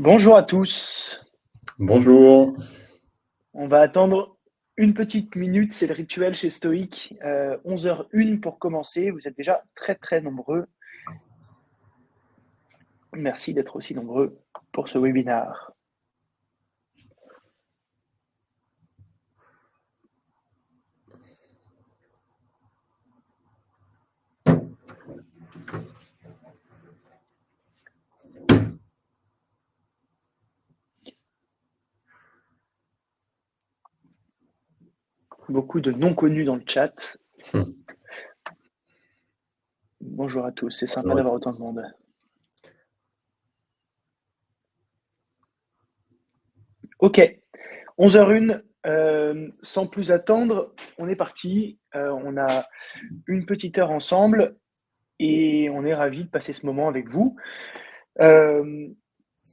Bonjour à tous. Bonjour. On va attendre une petite minute, c'est le rituel chez Stoic. 11h01 pour commencer. Vous êtes déjà très très nombreux. Merci d'être aussi nombreux pour ce webinaire. Beaucoup de non-connus dans le chat. Bonjour à tous, c'est sympa d'avoir autant de monde. Ok, 11h01, sans plus attendre, on est parti. On a une petite heure ensemble et on est ravis de passer ce moment avec vous.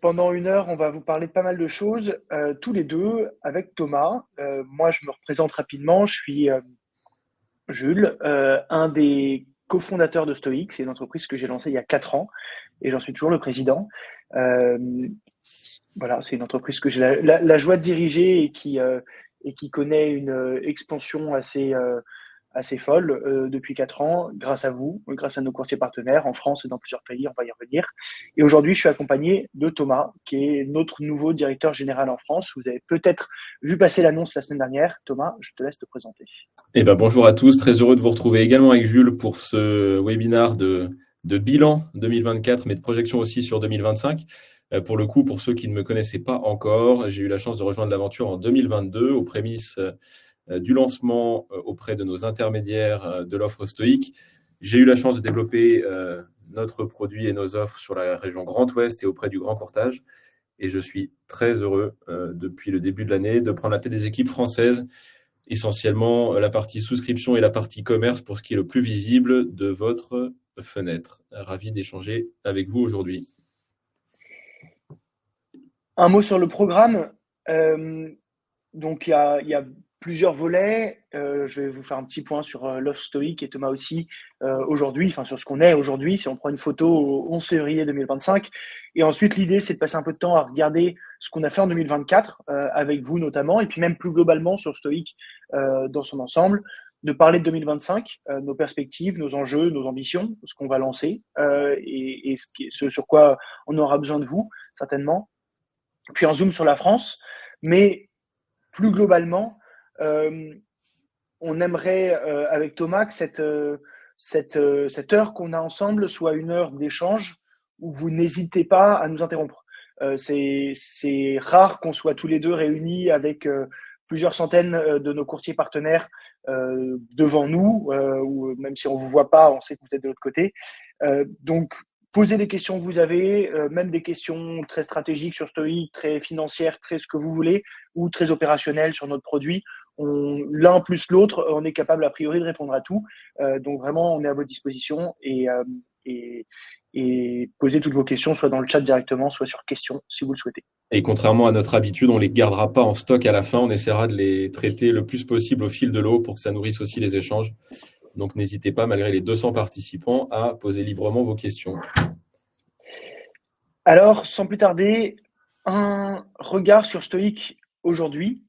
Pendant une heure, on va vous parler de pas mal de choses, tous les deux, avec Thomas. Moi, je me représente rapidement. Je suis Jules, un des cofondateurs de Stoic. C'est une entreprise que j'ai lancée il y a 4 ans et j'en suis toujours le président. Voilà, c'est une entreprise que j'ai la joie de diriger et qui connaît une expansion assez folle depuis 4 ans, grâce à vous, grâce à nos courtiers partenaires en France et dans plusieurs pays, on va y revenir. Et aujourd'hui, je suis accompagné de Thomas, qui est notre nouveau directeur général en France. Vous avez peut-être vu passer l'annonce la semaine dernière. Thomas, je te laisse te présenter. Bonjour à tous, très heureux de vous retrouver également avec Jules pour ce webinaire de bilan 2024, mais de projection aussi sur 2025. Pour le coup, pour ceux qui ne me connaissaient pas encore, j'ai eu la chance de rejoindre l'aventure en 2022 aux prémices du lancement auprès de nos intermédiaires de l'offre Stoic. J'ai eu la chance de développer notre produit et nos offres sur la région Grand Ouest et auprès du grand courtage. Et je suis très heureux depuis le début de l'année de prendre la tête des équipes françaises, essentiellement la partie souscription et la partie commerce pour ce qui est le plus visible de votre fenêtre. Ravi d'échanger avec vous aujourd'hui. Un mot sur le programme. Donc, il y a plusieurs volets. Je vais vous faire un petit point sur l'offre Stoic et Thomas aussi aujourd'hui, enfin sur ce qu'on est aujourd'hui, si on prend une photo au 11 février 2025. Et ensuite, l'idée, c'est de passer un peu de temps à regarder ce qu'on a fait en 2024, avec vous notamment, et puis même plus globalement sur Stoic dans son ensemble, de parler de 2025, nos perspectives, nos enjeux, nos ambitions, ce qu'on va lancer, et ce sur quoi on aura besoin de vous, certainement. Puis un zoom sur la France, mais plus globalement, on aimerait avec Thomas que cette heure qu'on a ensemble soit une heure d'échange où vous n'hésitez pas à nous interrompre. C'est rare qu'on soit tous les deux réunis avec plusieurs centaines de nos courtiers partenaires devant nous, ou même si on vous voit pas, on sait que vous êtes de l'autre côté. Donc, posez des questions que vous avez, même des questions très stratégiques sur Stoic, très financières, très ce que vous voulez, ou très opérationnelles sur notre produit. L'un plus l'autre, on est capable a priori de répondre à tout. Donc vraiment, on est à votre disposition et posez toutes vos questions, soit dans le chat directement, soit sur questions, si vous le souhaitez. Et contrairement à notre habitude, on ne les gardera pas en stock à la fin. On essaiera de les traiter le plus possible au fil de l'eau pour que ça nourrisse aussi les échanges. Donc, n'hésitez pas, malgré les 200 participants, à poser librement vos questions. Alors, sans plus tarder, un regard sur Stoic aujourd'hui.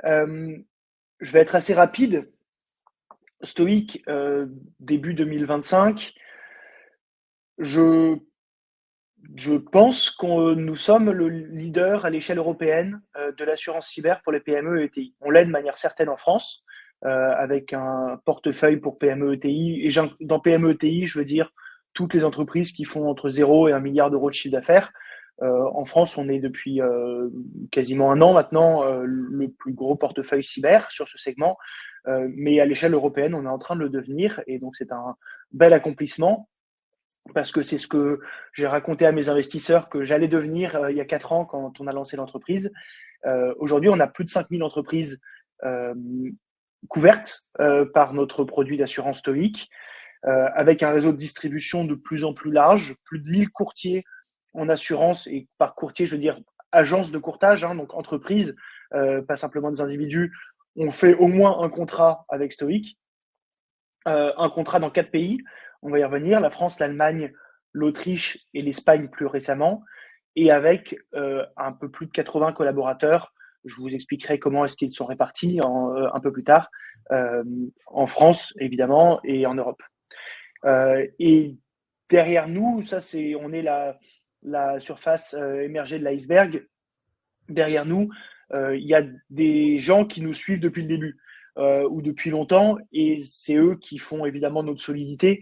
Je vais être assez rapide. Stoic, début 2025. Je pense que nous sommes le leader à l'échelle européenne de l'assurance cyber pour les PME et ETI. On l'est de manière certaine en France, avec un portefeuille pour PME ETI. Et dans PME ETI, je veux dire toutes les entreprises qui font entre 0 et 1 milliard d'euros de chiffre d'affaires. En France, on est depuis quasiment un an maintenant le plus gros portefeuille cyber sur ce segment. Mais à l'échelle européenne, on est en train de le devenir. Et donc, c'est un bel accomplissement, parce que c'est ce que j'ai raconté à mes investisseurs que j'allais devenir il y a 4 ans quand on a lancé l'entreprise. Aujourd'hui, on a plus de 5000 entreprises couvertes par notre produit d'assurance Stoic, avec un réseau de distribution de plus en plus large, plus de 1000 courtiers en assurance, et par courtier, je veux dire agence de courtage, donc entreprise, pas simplement des individus. On fait au moins un contrat avec Stoic, un contrat dans 4 pays. On va y revenir, la France, l'Allemagne, l'Autriche et l'Espagne plus récemment. et avec un peu plus de 80 collaborateurs. Je vous expliquerai comment est-ce qu'ils sont répartis un peu plus tard, en France évidemment et en Europe. Et derrière nous, on est la surface émergée de l'iceberg. Derrière nous, il y a des gens qui nous suivent depuis le début ou depuis longtemps, et c'est eux qui font évidemment notre solidité,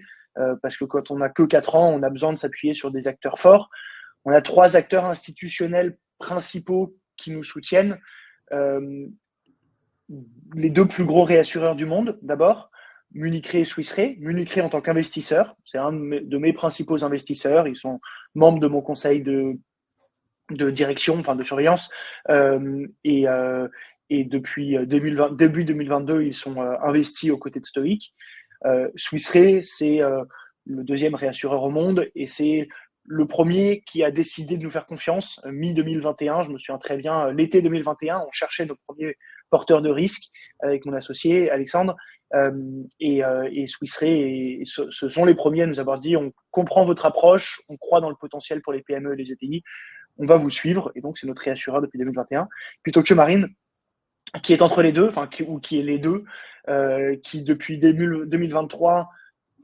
parce que quand on n'a que 4 ans, on a besoin de s'appuyer sur des acteurs forts. On a 3 acteurs institutionnels principaux qui nous soutiennent. Euh, les 2 plus gros réassureurs du monde, d'abord, Munich Re et Swiss Re. Munich Re en tant qu'investisseur, c'est un de mes principaux investisseurs. Ils sont membres de mon conseil de direction, enfin de surveillance. Et depuis début 2022, ils sont investis aux côtés de Stoic. Swiss Re, c'est le deuxième réassureur au monde, et c'est le premier qui a décidé de nous faire confiance. Mi-2021, je me souviens très bien, l'été 2021, on cherchait nos premiers porteurs de risque avec mon associé Alexandre. Et Swiss Re, ce sont les premiers à nous avoir dit: on comprend votre approche, on croit dans le potentiel pour les PME et les ETI, on va vous suivre. Et donc, c'est notre réassureur depuis 2021. Puis Tokio Marine, qui est entre les deux, qui est les deux, qui depuis début 2023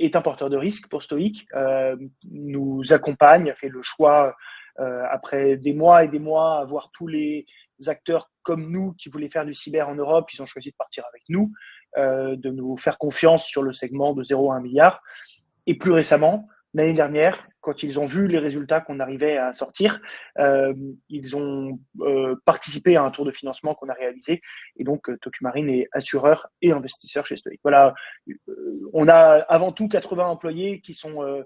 est un porteur de risque pour Stoic, nous accompagne, a fait le choix, après des mois et des mois à voir tous les acteurs comme nous qui voulaient faire du cyber en Europe, ils ont choisi de partir avec nous, de nous faire confiance sur le segment de 0 à 1 milliard. Et plus récemment, l'année dernière, quand ils ont vu les résultats qu'on arrivait à sortir, ils ont participé à un tour de financement qu'on a réalisé. Et donc, Tokio Marine est assureur et investisseur chez Stoic. Voilà, on a avant tout 80 employés qui sont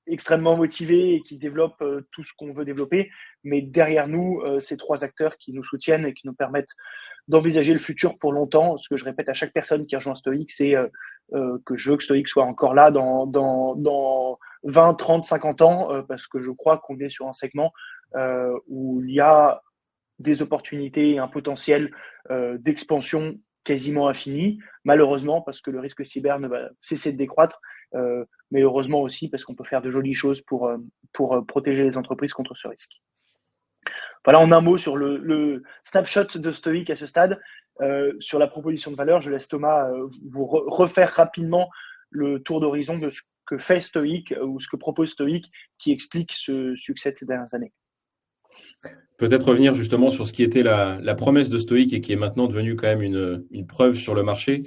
extrêmement motivés et qui développent tout ce qu'on veut développer. Mais derrière nous, ces 3 acteurs qui nous soutiennent et qui nous permettent d'envisager le futur pour longtemps. Ce que je répète à chaque personne qui rejoint Stoic, c'est que je veux que Stoic soit encore là dans 20, 30, 50 ans, parce que je crois qu'on est sur un segment où il y a des opportunités et un potentiel d'expansion quasiment infini, malheureusement parce que le risque cyber ne va cesser de décroître, mais heureusement aussi parce qu'on peut faire de jolies choses pour protéger les entreprises contre ce risque. Voilà, en un mot sur le snapshot de Stoic à ce stade. Sur la proposition de valeur, je laisse Thomas vous refaire rapidement le tour d'horizon de ce que fait Stoic ou ce que propose Stoic, qui explique ce succès de ces dernières années. Peut-être revenir justement sur ce qui était la promesse de Stoic et qui est maintenant devenue quand même une preuve sur le marché,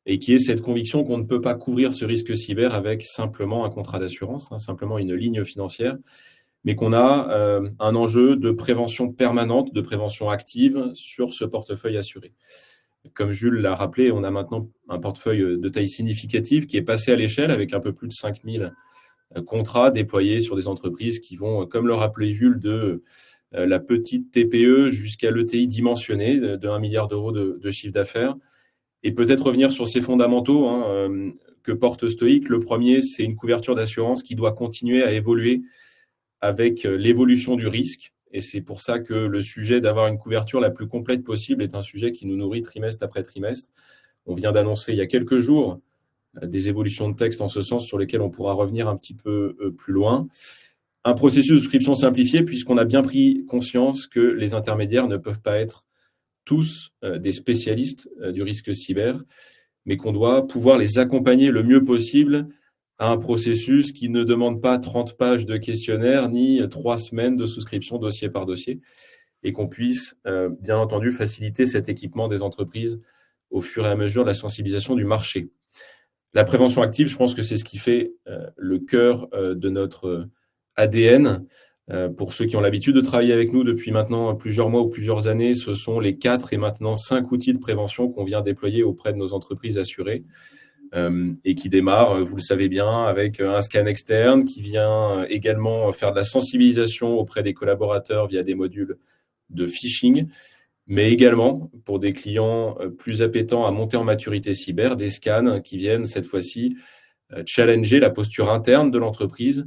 et qui est cette conviction qu'on ne peut pas couvrir ce risque cyber avec simplement un contrat d'assurance, simplement une ligne financière, mais qu'on a un enjeu de prévention permanente, de prévention active sur ce portefeuille assuré. Comme Jules l'a rappelé, on a maintenant un portefeuille de taille significative qui est passé à l'échelle avec un peu plus de 5000 contrats déployés sur des entreprises qui vont, comme le rappelait Jules, de la petite TPE jusqu'à l'ETI dimensionnée de 1 milliard d'euros de chiffre d'affaires. Et peut-être revenir sur ces fondamentaux que porte Stoic. Le premier, c'est une couverture d'assurance qui doit continuer à évoluer avec l'évolution du risque. Et c'est pour ça que le sujet d'avoir une couverture la plus complète possible est un sujet qui nous nourrit trimestre après trimestre. On vient d'annoncer il y a quelques jours des évolutions de texte en ce sens sur lesquelles on pourra revenir un petit peu plus loin. Un processus de souscription simplifié, puisqu'on a bien pris conscience que les intermédiaires ne peuvent pas être tous des spécialistes du risque cyber, mais qu'on doit pouvoir les accompagner le mieux possible à un processus qui ne demande pas 30 pages de questionnaire ni 3 semaines de souscription dossier par dossier, et qu'on puisse bien entendu faciliter cet équipement des entreprises au fur et à mesure de la sensibilisation du marché. La prévention active, je pense que c'est ce qui fait le cœur de notre ADN. Pour ceux qui ont l'habitude de travailler avec nous depuis maintenant plusieurs mois ou plusieurs années, ce sont les 4 et maintenant 5 outils de prévention qu'on vient déployer auprès de nos entreprises assurées, et qui démarrent, vous le savez bien, avec un scan externe qui vient également faire de la sensibilisation auprès des collaborateurs via des modules de phishing, mais également pour des clients plus appétents à monter en maturité cyber, des scans qui viennent cette fois-ci challenger la posture interne de l'entreprise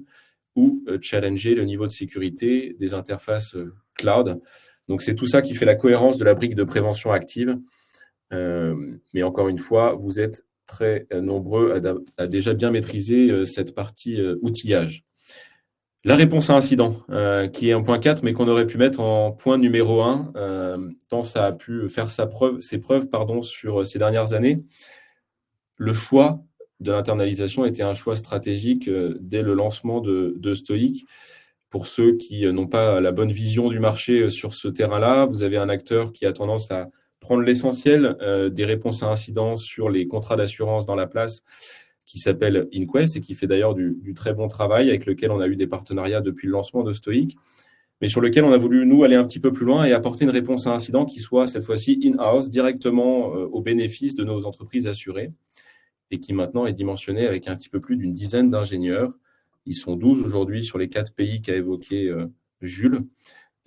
ou challenger le niveau de sécurité des interfaces cloud. Donc, c'est tout ça qui fait la cohérence de la brique de prévention active. Mais encore une fois, vous êtes très nombreux à déjà bien maîtriser cette partie outillage. La réponse à incident, qui est en point 4, mais qu'on aurait pu mettre en point numéro 1, tant ça a pu faire ses preuves sur ces dernières années. Le choix de l'internalisation était un choix stratégique dès le lancement de Stoic. Pour ceux qui n'ont pas la bonne vision du marché sur ce terrain-là, vous avez un acteur qui a tendance à prendre l'essentiel des réponses à incidents sur les contrats d'assurance dans la place, qui s'appelle Inquest et qui fait d'ailleurs du très bon travail, avec lequel on a eu des partenariats depuis le lancement de Stoic, mais sur lequel on a voulu, nous, aller un petit peu plus loin et apporter une réponse à incident qui soit cette fois-ci in-house, directement au bénéfice de nos entreprises assurées, et qui maintenant est dimensionnée avec un petit peu plus d'une dizaine d'ingénieurs. Ils sont 12 aujourd'hui sur les 4 pays qu'a évoqué Jules,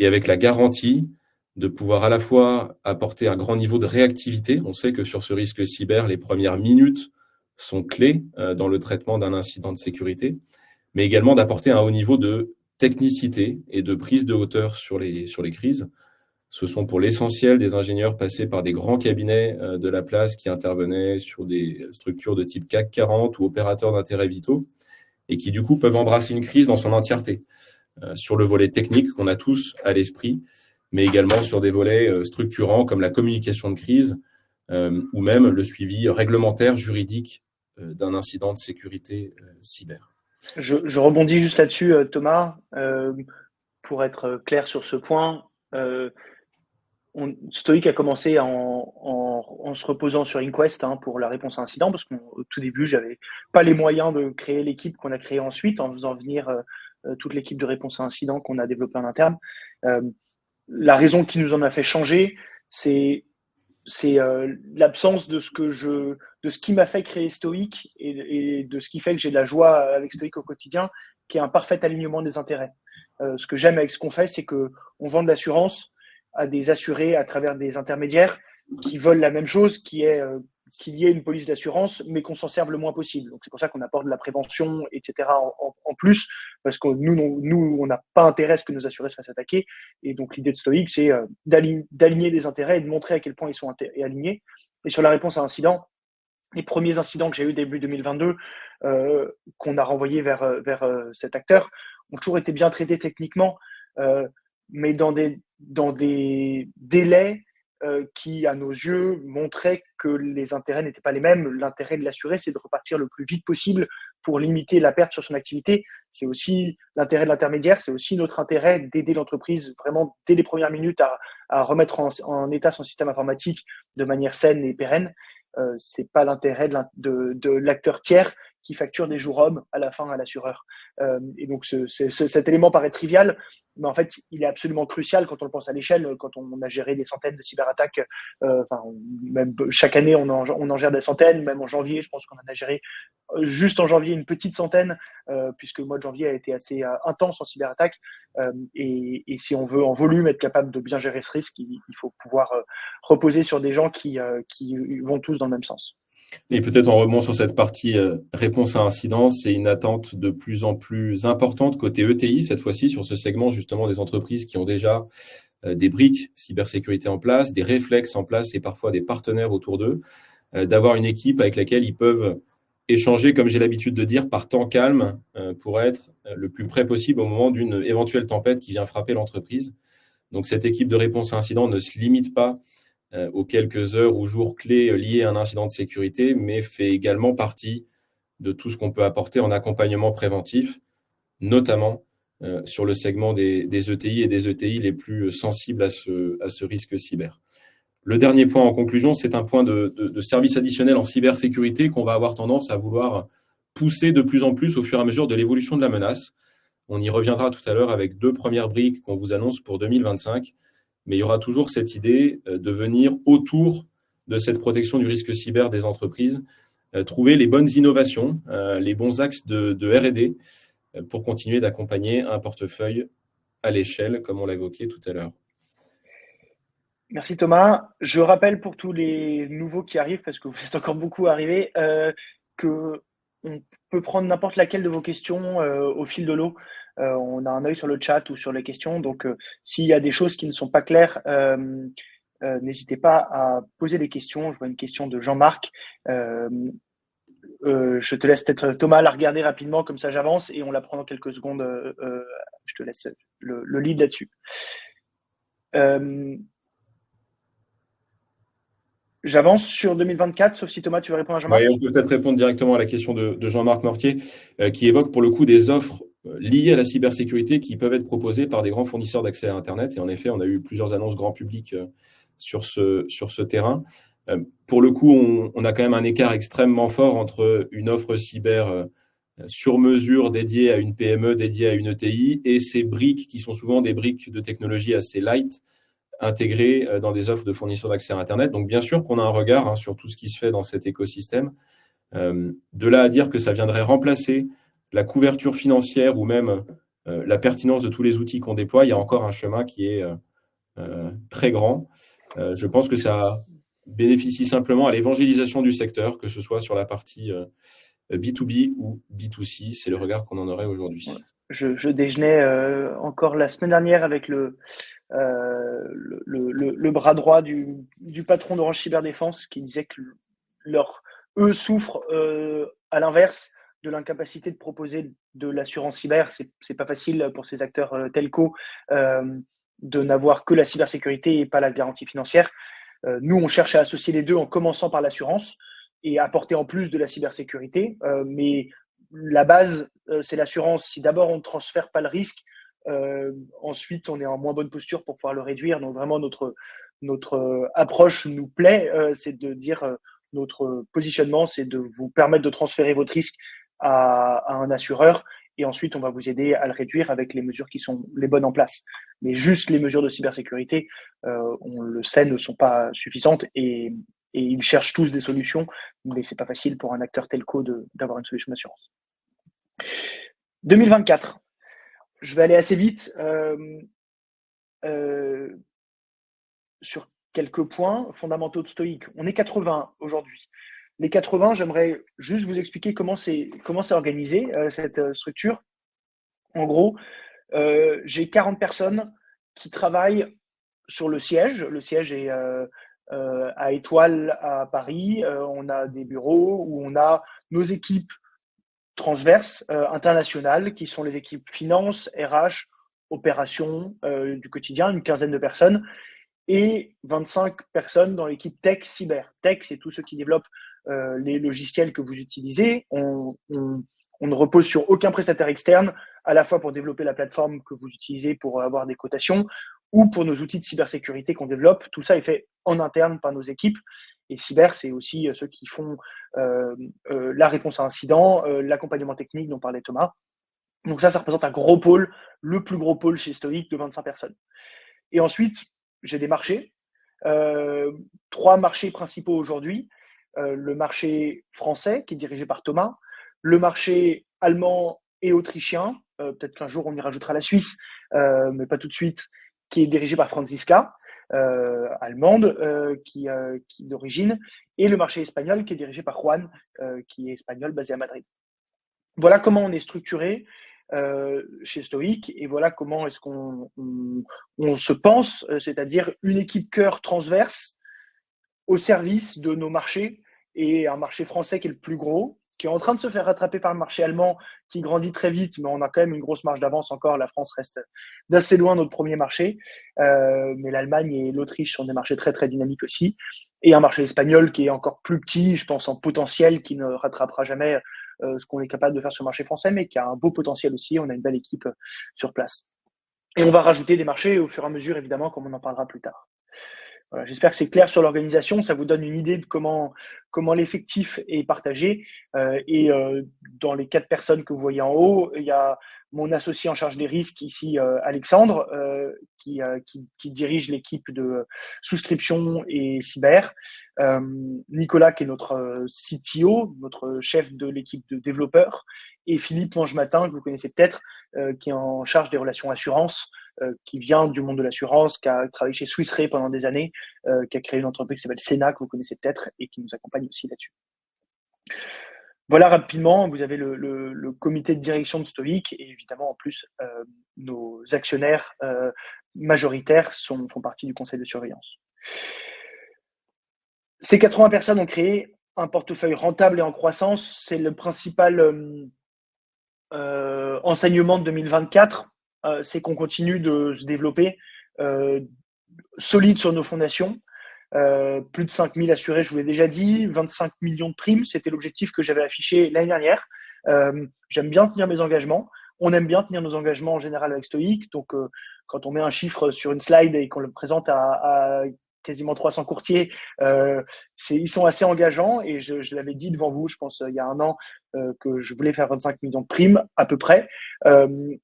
et avec la garantie de pouvoir à la fois apporter un grand niveau de réactivité. On sait que sur ce risque cyber, les premières minutes sont clés dans le traitement d'un incident de sécurité, mais également d'apporter un haut niveau de technicité et de prise de hauteur sur les crises. Ce sont pour l'essentiel des ingénieurs passés par des grands cabinets de la place qui intervenaient sur des structures de type CAC 40 ou opérateurs d'intérêts vitaux et qui du coup peuvent embrasser une crise dans son entièreté, sur le volet technique qu'on a tous à l'esprit, mais également sur des volets structurants comme la communication de crise ou même le suivi réglementaire, juridique d'un incident de sécurité cyber. Je rebondis juste là-dessus, Thomas, pour être clair sur ce point. Stoic a commencé en se reposant sur Inquest pour la réponse à incident, parce qu'au tout début, j'avais pas les moyens de créer l'équipe qu'on a créée ensuite, en faisant venir toute l'équipe de réponse à incident qu'on a développée en interne. La raison qui nous en a fait changer, c'est l'absence de ce qui m'a fait créer Stoic et de ce qui fait que j'ai de la joie avec Stoic au quotidien, qui est un parfait alignement des intérêts. Ce que j'aime avec ce qu'on fait, c'est que on vend de l'assurance à des assurés à travers des intermédiaires qui veulent la même chose, qui est qu'il y ait une police d'assurance, mais qu'on s'en serve le moins possible. Donc c'est pour ça qu'on apporte de la prévention, etc. en plus, parce que nous, on n'a pas intérêt à ce que nos assurés se fassent attaquer. Et donc l'idée de Stoic, c'est d'aligner les intérêts et de montrer à quel point ils sont alignés. Et sur la réponse à incident, les premiers incidents que j'ai eu début 2022, qu'on a renvoyés vers cet acteur, ont toujours été bien traités techniquement, mais dans des délais qui, à nos yeux, montraient que les intérêts n'étaient pas les mêmes. L'intérêt de l'assuré, c'est de repartir le plus vite possible pour limiter la perte sur son activité. C'est aussi l'intérêt de l'intermédiaire, c'est aussi notre intérêt d'aider l'entreprise vraiment dès les premières minutes à remettre en état son système informatique de manière saine et pérenne. C'est pas l'intérêt de l'acteur tiers qui facture des jours hommes à la fin à l'assureur. Et donc cet élément paraît trivial, mais en fait il est absolument crucial quand on le pense à l'échelle, quand on a géré des centaines de cyberattaques. Même chaque année on en gère des centaines, même en janvier je pense qu'on en a géré juste en janvier une petite centaine, puisque le mois de janvier a été assez intense en cyberattaque. Et si on veut en volume être capable de bien gérer ce risque, il faut pouvoir reposer sur des gens qui vont tous dans le même sens. Et peut-être en rebond sur cette partie réponse à incident, c'est une attente de plus en plus importante côté ETI, cette fois-ci, sur ce segment justement des entreprises qui ont déjà des briques cybersécurité en place, des réflexes en place et parfois des partenaires autour d'eux, d'avoir une équipe avec laquelle ils peuvent échanger, comme j'ai l'habitude de dire, par temps calme pour être le plus près possible au moment d'une éventuelle tempête qui vient frapper l'entreprise. Donc cette équipe de réponse à incident ne se limite pas aux quelques heures ou jours clés liés à un incident de sécurité, mais fait également partie de tout ce qu'on peut apporter en accompagnement préventif, notamment sur le segment des ETI et des ETI les plus sensibles à ce risque cyber. Le dernier point en conclusion, c'est un point de service additionnel en cybersécurité qu'on va avoir tendance à vouloir pousser de plus en plus au fur et à mesure de l'évolution de la menace. On y reviendra tout à l'heure avec 2 premières briques qu'on vous annonce pour 2025. Mais il y aura toujours cette idée de venir autour de cette protection du risque cyber des entreprises, trouver les bonnes innovations, les bons axes de R&D pour continuer d'accompagner un portefeuille à l'échelle, comme on l'a évoqué tout à l'heure. Merci Thomas. Je rappelle pour tous les nouveaux qui arrivent, parce que vous êtes encore beaucoup arrivés, que on peut prendre n'importe laquelle de vos questions au fil de l'eau. On a un œil sur le chat ou sur les questions. Donc, s'il y a des choses qui ne sont pas claires, n'hésitez pas à poser des questions. Je vois une question de Jean-Marc. Je te laisse peut-être Thomas la regarder rapidement, comme ça j'avance et on la prend dans quelques secondes. Je te laisse le lead là-dessus. J'avance sur 2024, sauf si Thomas, tu veux répondre à Ouais, Jean-Marc. on peut peut-être répondre directement à la question de Jean-Marc Mortier, qui évoque pour le coup des offres liées à la cybersécurité qui peuvent être proposées par des grands fournisseurs d'accès à Internet. Et en effet, on a eu plusieurs annonces grand public sur ce terrain. Pour le coup, on a quand même un écart extrêmement fort entre une offre cyber sur mesure dédiée à une PME, dédiée à une ETI, et ces briques qui sont souvent des briques de technologie assez light, intégrées dans des offres de fournisseurs d'accès à Internet. Donc, bien sûr qu'on a un regard sur tout ce qui se fait dans cet écosystème. De là à dire que ça viendrait remplacer la couverture financière ou même la pertinence de tous les outils qu'on déploie, il y a encore un chemin qui est très grand. Je pense que ça bénéficie simplement à l'évangélisation du secteur, que ce soit sur la partie B2B ou B2C. C'est le regard qu'on en aurait aujourd'hui. Ouais. Je déjeunais encore la semaine dernière avec le bras droit du patron d'Orange Cyberdéfense qui disait que eux souffrent à l'inverse de l'incapacité de proposer de l'assurance cyber. C'est pas facile pour ces acteurs telco de n'avoir que la cybersécurité et pas la garantie financière. Nous, on cherche à associer les deux en commençant par l'assurance et apporter en plus de la cybersécurité. Mais la base, c'est l'assurance. Si d'abord on ne transfère pas le risque, ensuite on est en moins bonne posture pour pouvoir le réduire. Donc vraiment notre approche nous plaît, c'est de dire notre positionnement, c'est de vous permettre de transférer votre risque à un assureur et ensuite on va vous aider à le réduire avec les mesures qui sont les bonnes en place. Mais juste les mesures de cybersécurité, on le sait, ne sont pas suffisantes et ils cherchent tous des solutions, mais c'est pas facile pour un acteur telco d'avoir une solution d'assurance. 2024, je vais aller assez vite sur quelques points fondamentaux de Stoic. On est 80 aujourd'hui. Les 80, j'aimerais juste vous expliquer comment c'est organisé, cette structure. En gros, j'ai 40 personnes qui travaillent sur le siège. Le siège est à Étoile à Paris. On a des bureaux où on a nos équipes transverses internationales qui sont les équipes finance, RH, opérations du quotidien, une quinzaine de personnes et 25 personnes dans l'équipe tech cyber. Tech, c'est tous ceux qui développent les logiciels que vous utilisez. On ne repose sur aucun prestataire externe, à la fois pour développer la plateforme que vous utilisez pour avoir des cotations ou pour nos outils de cybersécurité qu'on développe. Tout ça est fait en interne par nos équipes. Et cyber, c'est aussi ceux qui font la réponse à incident, l'accompagnement technique dont parlait Thomas. Donc ça représente un gros pôle, le plus gros pôle chez Stoic de 25 personnes. Et ensuite, j'ai des marchés, 3 marchés principaux aujourd'hui. Le marché français, qui est dirigé par Thomas, le marché allemand et autrichien, peut-être qu'un jour on y rajoutera la Suisse, mais pas tout de suite, qui est dirigé par Franziska, allemande, qui d'origine, et le marché espagnol, qui est dirigé par Juan, qui est espagnol, basé à Madrid. Voilà comment on est structuré chez Stoic et voilà comment est-ce qu'on se pense, c'est-à-dire une équipe cœur transverse au service de nos marchés et un marché français qui est le plus gros, qui est en train de se faire rattraper par le marché allemand qui grandit très vite, mais on a quand même une grosse marge d'avance encore. La France reste d'assez loin notre premier marché, mais l'Allemagne et l'Autriche sont des marchés très très dynamiques aussi. Et un marché espagnol qui est encore plus petit, je pense en potentiel, qui ne rattrapera jamais ce qu'on est capable de faire sur le marché français, mais qui a un beau potentiel aussi. On a une belle équipe sur place. Et on va rajouter des marchés au fur et à mesure, évidemment, comme on en parlera plus tard. Voilà, j'espère que c'est clair sur l'organisation, ça vous donne une idée de comment l'effectif est partagé. Dans les 4 personnes que vous voyez en haut, il y a mon associé en charge des risques ici, Alexandre, qui dirige l'équipe de souscription et cyber. Nicolas, qui est notre CTO, notre chef de l'équipe de développeurs, et Philippe Mangematin, que vous connaissez peut-être, qui est en charge des relations assurance, qui vient du monde de l'assurance, qui a travaillé chez Swiss Re pendant des années, qui a créé une entreprise qui s'appelle Sena, que vous connaissez peut-être, et qui nous accompagne aussi là-dessus. Voilà rapidement, vous avez le comité de direction de Stoic, et évidemment, en plus, nos actionnaires majoritaires font partie du conseil de surveillance. Ces 80 personnes ont créé un portefeuille rentable et en croissance, c'est le principal enseignement de 2024. C'est qu'on continue de se développer solide sur nos fondations. Plus de 5000 assurés, je vous l'ai déjà dit, 25 millions de primes, c'était l'objectif que j'avais affiché l'année dernière. J'aime bien tenir mes engagements. On aime bien tenir nos engagements en général avec Stoic. Donc, quand on met un chiffre sur une slide et qu'on le présente à quasiment 300 courtiers, ils sont assez engageants. Et je l'avais dit devant vous, je pense, il y a un an, que je voulais faire 25 millions de primes à peu près.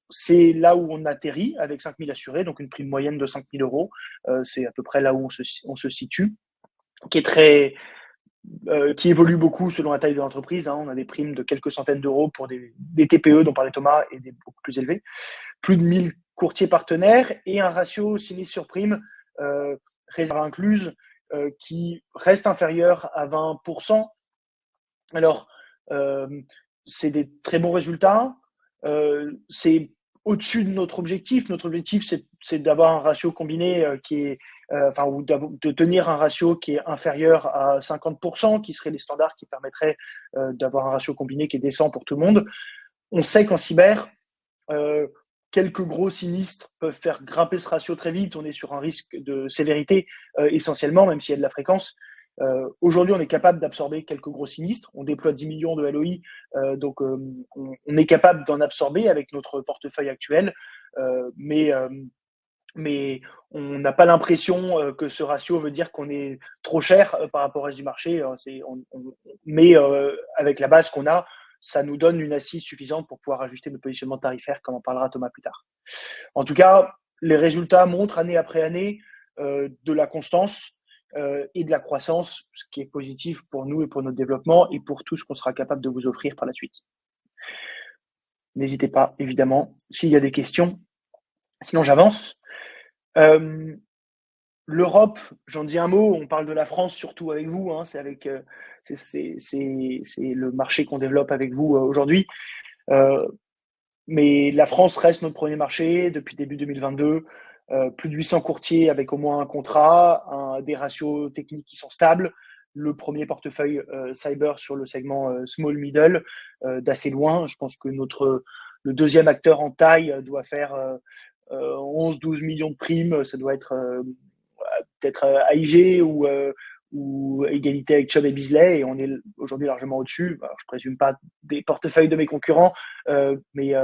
C'est là où on atterrit avec 5000 assurés, donc une prime moyenne de 5000 euros. C'est à peu près là où on se situe, qui évolue beaucoup selon la taille de l'entreprise. On a des primes de quelques centaines d'euros pour des TPE dont parlait Thomas et des beaucoup plus élevés. Plus de 1000 courtiers partenaires et un ratio sinistre sur prime réserve incluse qui reste inférieur à 20%. Alors, c'est des très bons résultats. C'est au-dessus de notre objectif. Notre objectif, c'est d'avoir un ratio combiné qui est, ou de tenir un ratio qui est inférieur à 50%, qui serait les standards qui permettraient d'avoir un ratio combiné qui est décent pour tout le monde. On sait qu'en cyber, quelques gros sinistres peuvent faire grimper ce ratio très vite. On est sur un risque de sévérité essentiellement, même s'il y a de la fréquence. Aujourd'hui, on est capable d'absorber quelques gros sinistres. On déploie 10 millions de LOI, donc on est capable d'en absorber avec notre portefeuille actuel, mais on n'a pas l'impression que ce ratio veut dire qu'on est trop cher par rapport au reste du marché. Mais avec la base qu'on a, ça nous donne une assise suffisante pour pouvoir ajuster nos positionnements tarifaires, comme en parlera Thomas plus tard. En tout cas, les résultats montrent année après année de la constance et de la croissance, ce qui est positif pour nous et pour notre développement et pour tout ce qu'on sera capable de vous offrir par la suite. N'hésitez pas, évidemment, s'il y a des questions. Sinon, j'avance. L'Europe, j'en dis un mot, on parle de la France surtout avec vous, c'est le marché qu'on développe avec vous aujourd'hui. Mais la France reste notre premier marché depuis début 2022. Plus de 800 courtiers avec au moins un contrat, des ratios techniques qui sont stables, le premier portefeuille cyber sur le segment small middle d'assez loin. Je pense que le deuxième acteur en taille doit faire 11-12 millions de primes. Ça doit être peut-être AIG ou égalité avec Chubb et Beasley, et on est aujourd'hui largement au-dessus. Alors, je présume pas des portefeuilles de mes concurrents, mais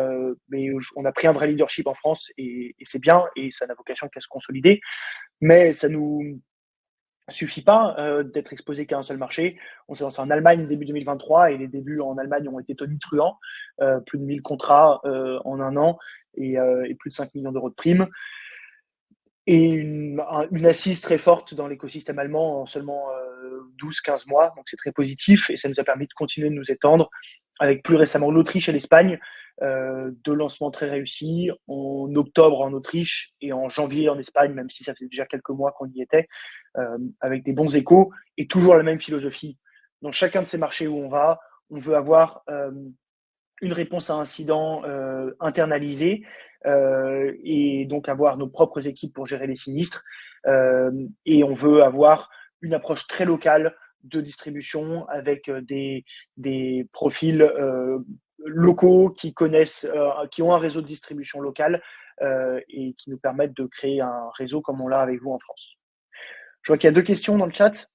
on a pris un vrai leadership en France et c'est bien, et ça n'a vocation qu'à se consolider. Mais ça nous suffit pas d'être exposé qu'à un seul marché. On s'est lancé en Allemagne début 2023 et les débuts en Allemagne ont été tonitruants. Plus de 1000 contrats en un an et plus de 5 millions d'euros de primes. Et une assise très forte dans l'écosystème allemand en seulement 12-15 mois. Donc, c'est très positif et ça nous a permis de continuer de nous étendre avec plus récemment l'Autriche et l'Espagne, deux lancements très réussis en octobre en Autriche et en janvier en Espagne, même si ça faisait déjà quelques mois qu'on y était, avec des bons échos et toujours la même philosophie. Dans chacun de ces marchés où on va, on veut avoir une réponse à incident internalisée et donc avoir nos propres équipes pour gérer les sinistres. Et on veut avoir une approche très locale de distribution avec des profils locaux qui connaissent, qui ont un réseau de distribution local et qui nous permettent de créer un réseau comme on l'a avec vous en France. Je vois qu'il y a deux questions dans le chat.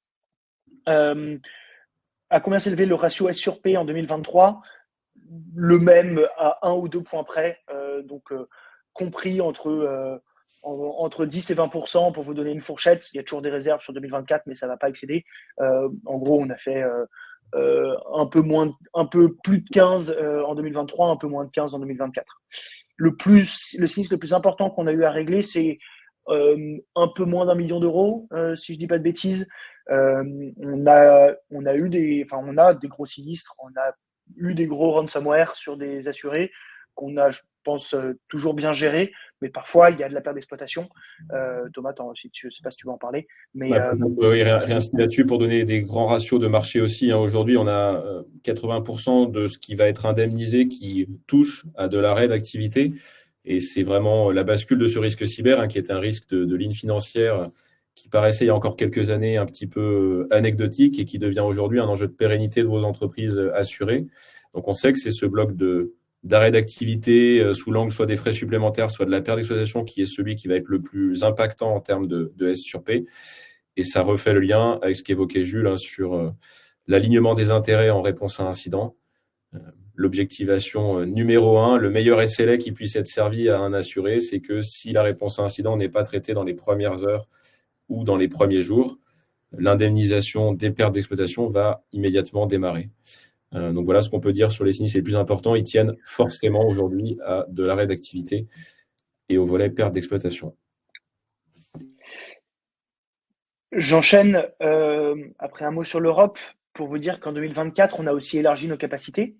À combien s'élevait le ratio S sur P en 2023 ? Le même à 1 ou 2 points près, donc compris entre 10 et 20% pour vous donner une fourchette. Il y a toujours des réserves sur 2024, mais ça ne va pas excéder. En gros, on a fait un peu plus de 15 en 2023, un peu moins de 15 en 2024. Le sinistre le plus important qu'on a eu à régler, c'est un peu moins d'1 million d'euros, si je ne dis pas de bêtises. On a des gros sinistres, on a eu des gros ransomware sur des assurés qu'on a, je pense, toujours bien géré, mais parfois il y a de la perte d'exploitation. Thomas, je ne sais pas si tu veux en parler. Mais, oui, réinsister là-dessus pour donner des grands ratios de marché aussi. Aujourd'hui, on a 80% de ce qui va être indemnisé qui touche à de l'arrêt d'activité. Et c'est vraiment la bascule de ce risque cyber, qui est un risque de ligne financière qui paraissait il y a encore quelques années un petit peu anecdotique et qui devient aujourd'hui un enjeu de pérennité de vos entreprises assurées. Donc, on sait que c'est ce bloc d'arrêt d'activité sous l'angle soit des frais supplémentaires, soit de la perte d'exploitation qui est celui qui va être le plus impactant en termes de S sur P. Et ça refait le lien avec ce qu'évoquait Jules sur l'alignement des intérêts en réponse à un incident. L'objectivation numéro 1, le meilleur SLA qui puisse être servi à un assuré, c'est que si la réponse à un incident n'est pas traitée dans les premières heures ou dans les premiers jours, l'indemnisation des pertes d'exploitation va immédiatement démarrer. Donc voilà ce qu'on peut dire sur les sinistres les plus importants. Ils tiennent forcément aujourd'hui à de l'arrêt d'activité et au volet perte d'exploitation. J'enchaîne après un mot sur l'Europe pour vous dire qu'en 2024, on a aussi élargi nos capacités.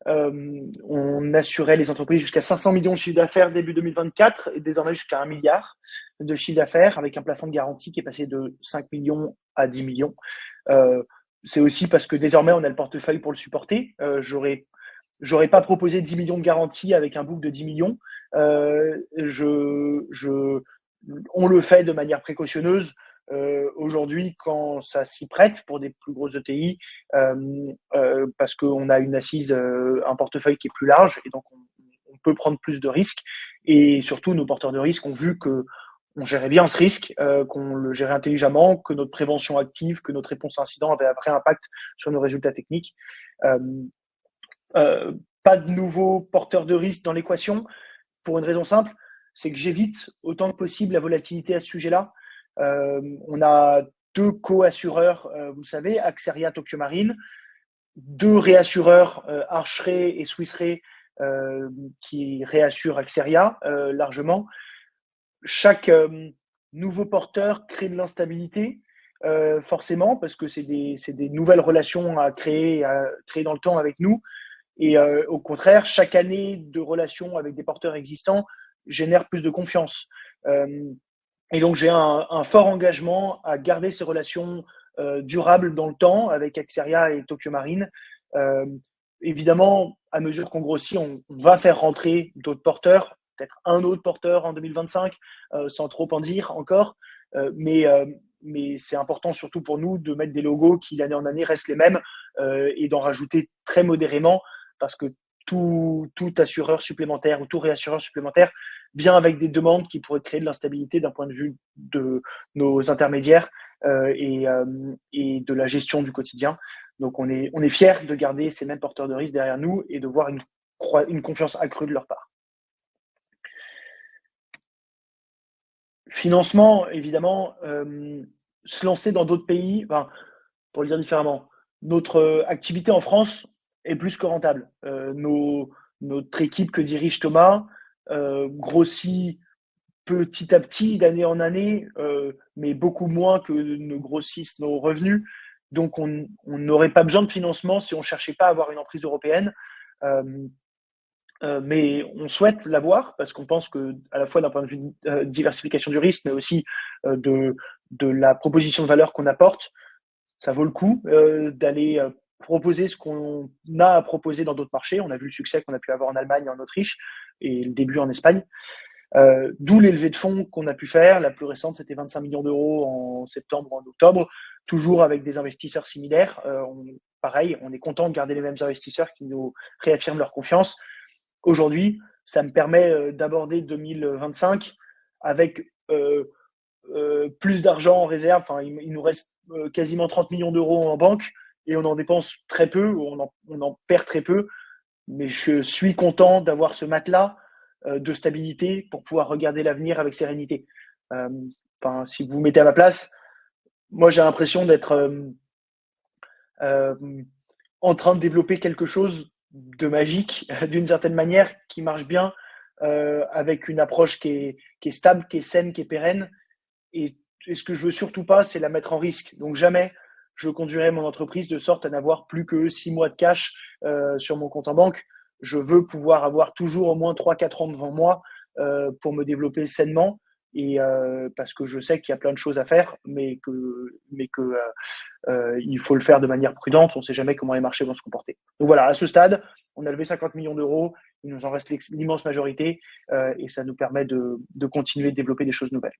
On assurait les entreprises jusqu'à 500 millions de chiffre d'affaires début 2024 et désormais jusqu'à 1 milliard de chiffre d'affaires avec un plafond de garantie qui est passé de 5 millions à 10 millions. C'est aussi parce que désormais, on a le portefeuille pour le supporter. J'aurais pas proposé 10 millions de garantie avec un book de 10 millions. On le fait de manière précautionneuse. Aujourd'hui, quand ça s'y prête pour des plus grosses ETI, parce qu'on a une assise, un portefeuille qui est plus large et donc on peut prendre plus de risques. Et surtout, nos porteurs de risques ont vu que on gérait bien ce risque, qu'on le gérait intelligemment, que notre prévention active, que notre réponse à incident avait un vrai impact sur nos résultats techniques. Pas de nouveaux porteurs de risque dans l'équation pour une raison simple, c'est que j'évite autant que possible la volatilité à ce sujet-là. On a 2 co-assureurs, vous le savez, Axeria, Tokio Marine, 2 réassureurs, Arch Re et Swiss Re, qui réassurent Axeria largement. Chaque nouveau porteur crée de l'instabilité, forcément, parce que c'est des nouvelles relations à créer dans le temps avec nous. Et au contraire, chaque année de relation avec des porteurs existants génère plus de confiance. Et donc, j'ai un fort engagement à garder ces relations durables dans le temps avec Axeria et Tokio Marine. Évidemment, à mesure qu'on grossit, on va faire rentrer d'autres porteurs, peut-être un autre porteur en 2025, sans trop en dire encore. Mais c'est important surtout pour nous de mettre des logos qui, d'année en année, restent les mêmes et d'en rajouter très modérément parce que tout assureur supplémentaire ou tout réassureur supplémentaire vient avec des demandes qui pourraient créer de l'instabilité d'un point de vue de nos intermédiaires et de la gestion du quotidien. Donc, on est fiers de garder ces mêmes porteurs de risque derrière nous et de voir une confiance accrue de leur part. Financement, évidemment, se lancer dans d'autres pays, enfin, pour le dire différemment, notre activité en France est plus que rentable. Notre équipe que dirige Thomas grossit petit à petit, d'année en année, mais beaucoup moins que ne grossissent nos revenus. Donc, on n'aurait pas besoin de financement si on ne cherchait pas à avoir une emprise européenne. Mais on souhaite l'avoir parce qu'on pense que, à la fois d'un point de vue de diversification du risque, mais aussi de la proposition de valeur qu'on apporte, ça vaut le coup d'aller proposer ce qu'on a à proposer dans d'autres marchés. On a vu le succès qu'on a pu avoir en Allemagne et en Autriche et le début en Espagne. D'où les levées de fonds qu'on a pu faire. La plus récente, c'était 25 millions d'euros en septembre ou en octobre, toujours avec des investisseurs similaires. Pareil, on est content de garder les mêmes investisseurs qui nous réaffirment leur confiance. Aujourd'hui, ça me permet d'aborder 2025 avec plus d'argent en réserve. Enfin, il nous reste quasiment 30 millions d'euros en banque et on en dépense très peu, on en perd très peu. Mais je suis content d'avoir ce matelas de stabilité pour pouvoir regarder l'avenir avec sérénité. Enfin, si vous vous mettez à ma place, moi j'ai l'impression d'être en train de développer quelque chose de magique, d'une certaine manière, qui marche bien, avec une approche qui est stable, qui est saine, qui est pérenne. Et ce que je veux surtout pas, c'est la mettre en risque. Donc jamais je conduirai mon entreprise de sorte à n'avoir plus que 6 mois de cash sur mon compte en banque. Je veux pouvoir avoir toujours au moins 3-4 ans devant moi pour me développer sainement. Et parce que je sais qu'il y a plein de choses à faire, mais que il faut le faire de manière prudente. On ne sait jamais comment les marchés vont se comporter. Donc voilà, à ce stade, on a levé 50 millions d'euros. Il nous en reste l'immense majorité et ça nous permet de continuer de développer des choses nouvelles.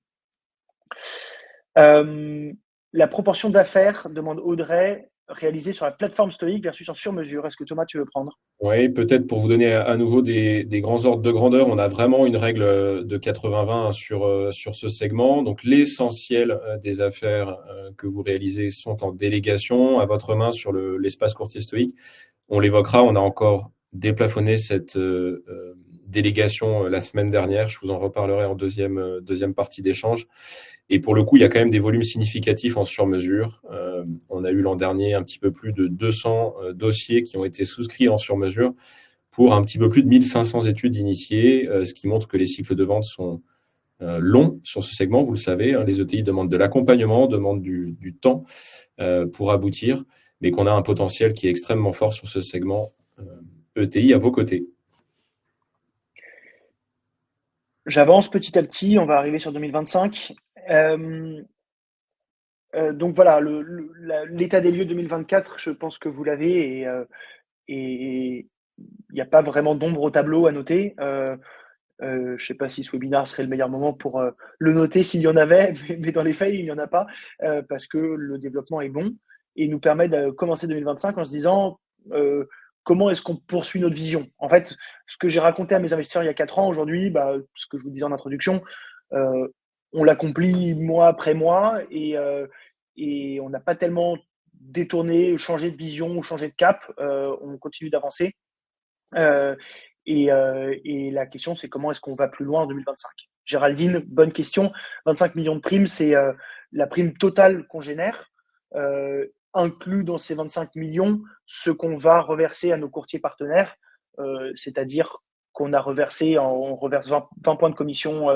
Euh, la proportion d'affaires, demande Audrey, réalisée sur la plateforme Stoic versus en sur-mesure. Est-ce que Thomas, tu veux prendre? Oui, peut-être pour vous donner à nouveau des grands ordres de grandeur, on a vraiment une règle de 80-20 sur ce segment. Donc, l'essentiel des affaires que vous réalisez sont en délégation à votre main sur l'espace courtier stoïque. On l'évoquera, on a encore déplafonné cette délégation la semaine dernière. Je vous en reparlerai en deuxième partie d'échange. Et pour le coup, il y a quand même des volumes significatifs en sur-mesure. On a eu l'an dernier un petit peu plus de 200 dossiers qui ont été souscrits en sur-mesure pour un petit peu plus de 1500 études initiées, ce qui montre que les cycles de vente sont longs sur ce segment. Vous le savez, hein, les ETI demandent de l'accompagnement, demandent du temps pour aboutir, mais qu'on a un potentiel qui est extrêmement fort sur ce segment ETI à vos côtés. J'avance petit à petit, on va arriver sur 2025. Donc voilà, l'état des lieux 2024, je pense que vous l'avez et il n'y a pas vraiment d'ombre au tableau à noter. Je ne sais pas si ce webinaire serait le meilleur moment pour le noter s'il y en avait, mais dans les faits, il n'y en a pas parce que le développement est bon et nous permet de commencer 2025 en se disant comment est-ce qu'on poursuit notre vision. En fait, ce que j'ai raconté à mes investisseurs il y a 4 ans, aujourd'hui, ce que je vous disais en introduction, on l'accomplit mois après mois et on n'a pas tellement détourné, changé de vision ou changé de cap. On continue d'avancer. Et la question, c'est comment est-ce qu'on va plus loin en 2025? Géraldine, bonne question. 25 millions de primes, c'est la prime totale qu'on génère, inclus dans ces 25 millions ce qu'on va reverser à nos courtiers partenaires, c'est-à-dire qu'on a reversé, on reverse 20 points de commission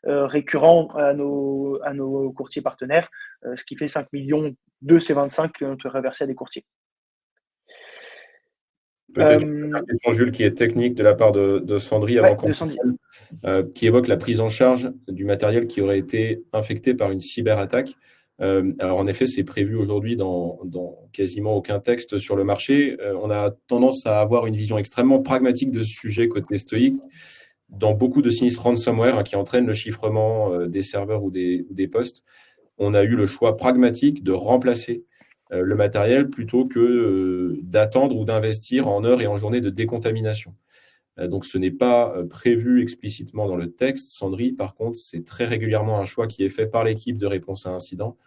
récurrents à nos courtiers partenaires, ce qui fait 5 millions de ces 25 qui ont été reversés à des courtiers. Peut-être une question, Jules, qui est technique de la part de Sandry avant qu'on qui évoque la prise en charge du matériel qui aurait été infecté par une cyberattaque. Alors en effet, c'est prévu aujourd'hui dans quasiment aucun texte sur le marché. On a tendance à avoir une vision extrêmement pragmatique de ce sujet côté stoïque. Dans beaucoup de sinistres ransomware qui entraînent le chiffrement des serveurs ou des postes, on a eu le choix pragmatique de remplacer le matériel plutôt que d'attendre ou d'investir en heures et en journées de décontamination. Donc, ce n'est pas prévu explicitement dans le texte, Sandry. Par contre, c'est très régulièrement un choix qui est fait par l'équipe de réponse à incident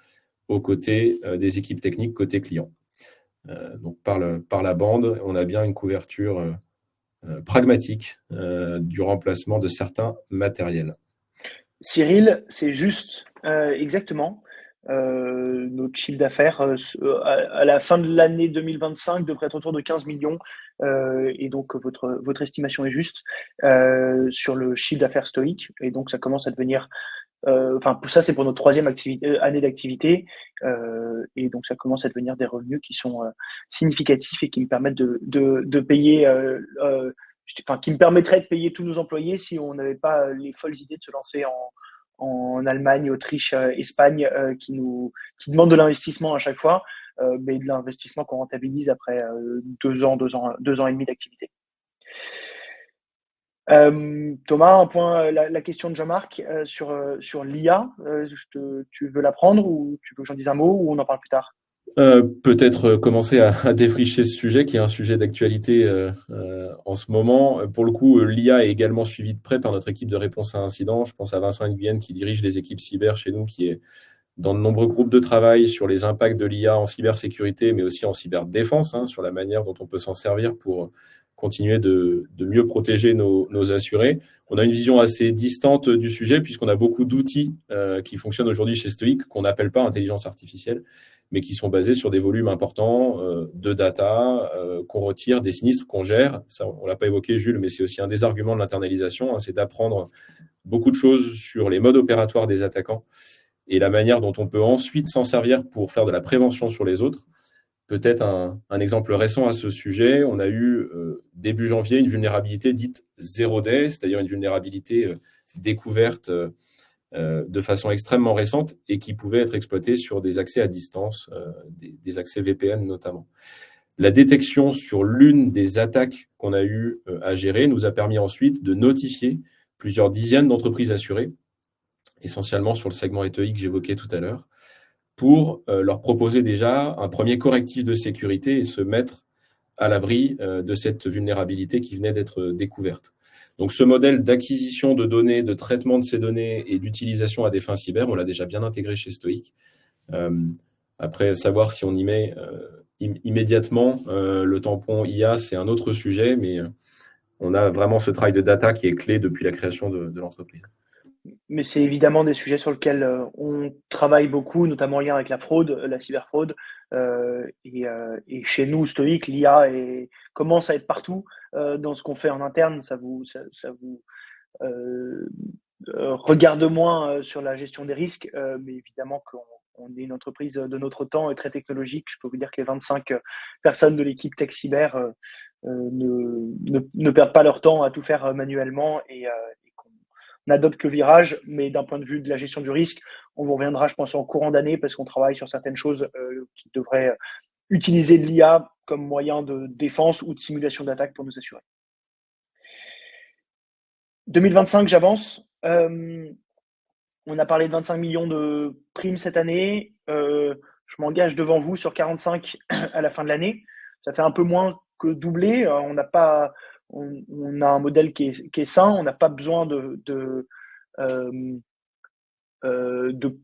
aux côtés des équipes techniques côté client. Donc, par la bande, on a bien une couverture pragmatique du remplacement de certains matériels. Cyril, c'est juste, exactement. Notre chiffre d'affaires à la fin de l'année 2025 devrait être autour de 15 millions. Et donc, votre estimation est juste sur le chiffre d'affaires stoïque. Et donc, ça commence à devenir. Ça, c'est pour notre troisième année d'activité. Et donc, ça commence à devenir des revenus qui sont significatifs et qui me permettent de payer. Qui me permettraient de payer tous nos employés si on n'avait pas les folles idées de se lancer en Allemagne, Autriche, Espagne, qui demandent de l'investissement à chaque fois, mais de l'investissement qu'on rentabilise après 2 ans et demi d'activité. Thomas, un point, la question de Jean-Marc sur l'IA, tu veux la prendre ou tu veux que j'en dise un mot ou on en parle plus tard? Peut-être commencer à défricher ce sujet qui est un sujet d'actualité en ce moment. Pour le coup, l'IA est également suivie de près par notre équipe de réponse à incidents. Je pense à Vincent Nguyen qui dirige les équipes cyber chez nous, qui est dans de nombreux groupes de travail sur les impacts de l'IA en cybersécurité, mais aussi en cyberdéfense, sur la manière dont on peut s'en servir pour continuer de mieux protéger nos assurés. On a une vision assez distante du sujet puisqu'on a beaucoup d'outils qui fonctionnent aujourd'hui chez Stoic qu'on n'appelle pas intelligence artificielle, mais qui sont basés sur des volumes importants de data qu'on retire des sinistres qu'on gère. Ça, on ne l'a pas évoqué, Jules, mais c'est aussi un des arguments de l'internalisation, c'est d'apprendre beaucoup de choses sur les modes opératoires des attaquants et la manière dont on peut ensuite s'en servir pour faire de la prévention sur les autres. Peut-être un exemple récent à ce sujet, on a eu début janvier une vulnérabilité dite 0 day, c'est-à-dire une vulnérabilité découverte de façon extrêmement récente et qui pouvait être exploitée sur des accès à distance, des accès VPN notamment. La détection sur l'une des attaques qu'on a eu à gérer nous a permis ensuite de notifier plusieurs dizaines d'entreprises assurées, essentiellement sur le segment ETI que j'évoquais tout à l'heure, pour leur proposer déjà un premier correctif de sécurité et se mettre à l'abri de cette vulnérabilité qui venait d'être découverte. Donc ce modèle d'acquisition de données, de traitement de ces données et d'utilisation à des fins cyber, on l'a déjà bien intégré chez Stoic. Après, savoir si on y met immédiatement le tampon IA, c'est un autre sujet, mais on a vraiment ce travail de data qui est clé depuis la création de l'entreprise. Mais c'est évidemment des sujets sur lesquels on travaille beaucoup, notamment en lien avec la fraude, la cyberfraude. Et chez nous, Stoic, l'IA commence à être partout dans ce qu'on fait en interne. Ça vous regarde moins sur la gestion des risques, mais évidemment qu'on est une entreprise de notre temps et très technologique. Je peux vous dire que les 25 personnes de l'équipe Tech Cyber ne perdent pas leur temps à tout faire manuellement et qu'on n'adopte que le virage. Mais d'un point de vue de la gestion du risque, on vous reviendra, je pense, en courant d'année parce qu'on travaille sur certaines choses qui devraient utiliser de l'IA comme moyen de défense ou de simulation d'attaque pour nous assurer. 2025, j'avance. On a parlé de 25 millions de primes cette année. Je m'engage devant vous sur 45 à la fin de l'année. Ça fait un peu moins que doubler. On a un modèle qui est sain. On n'a pas besoin de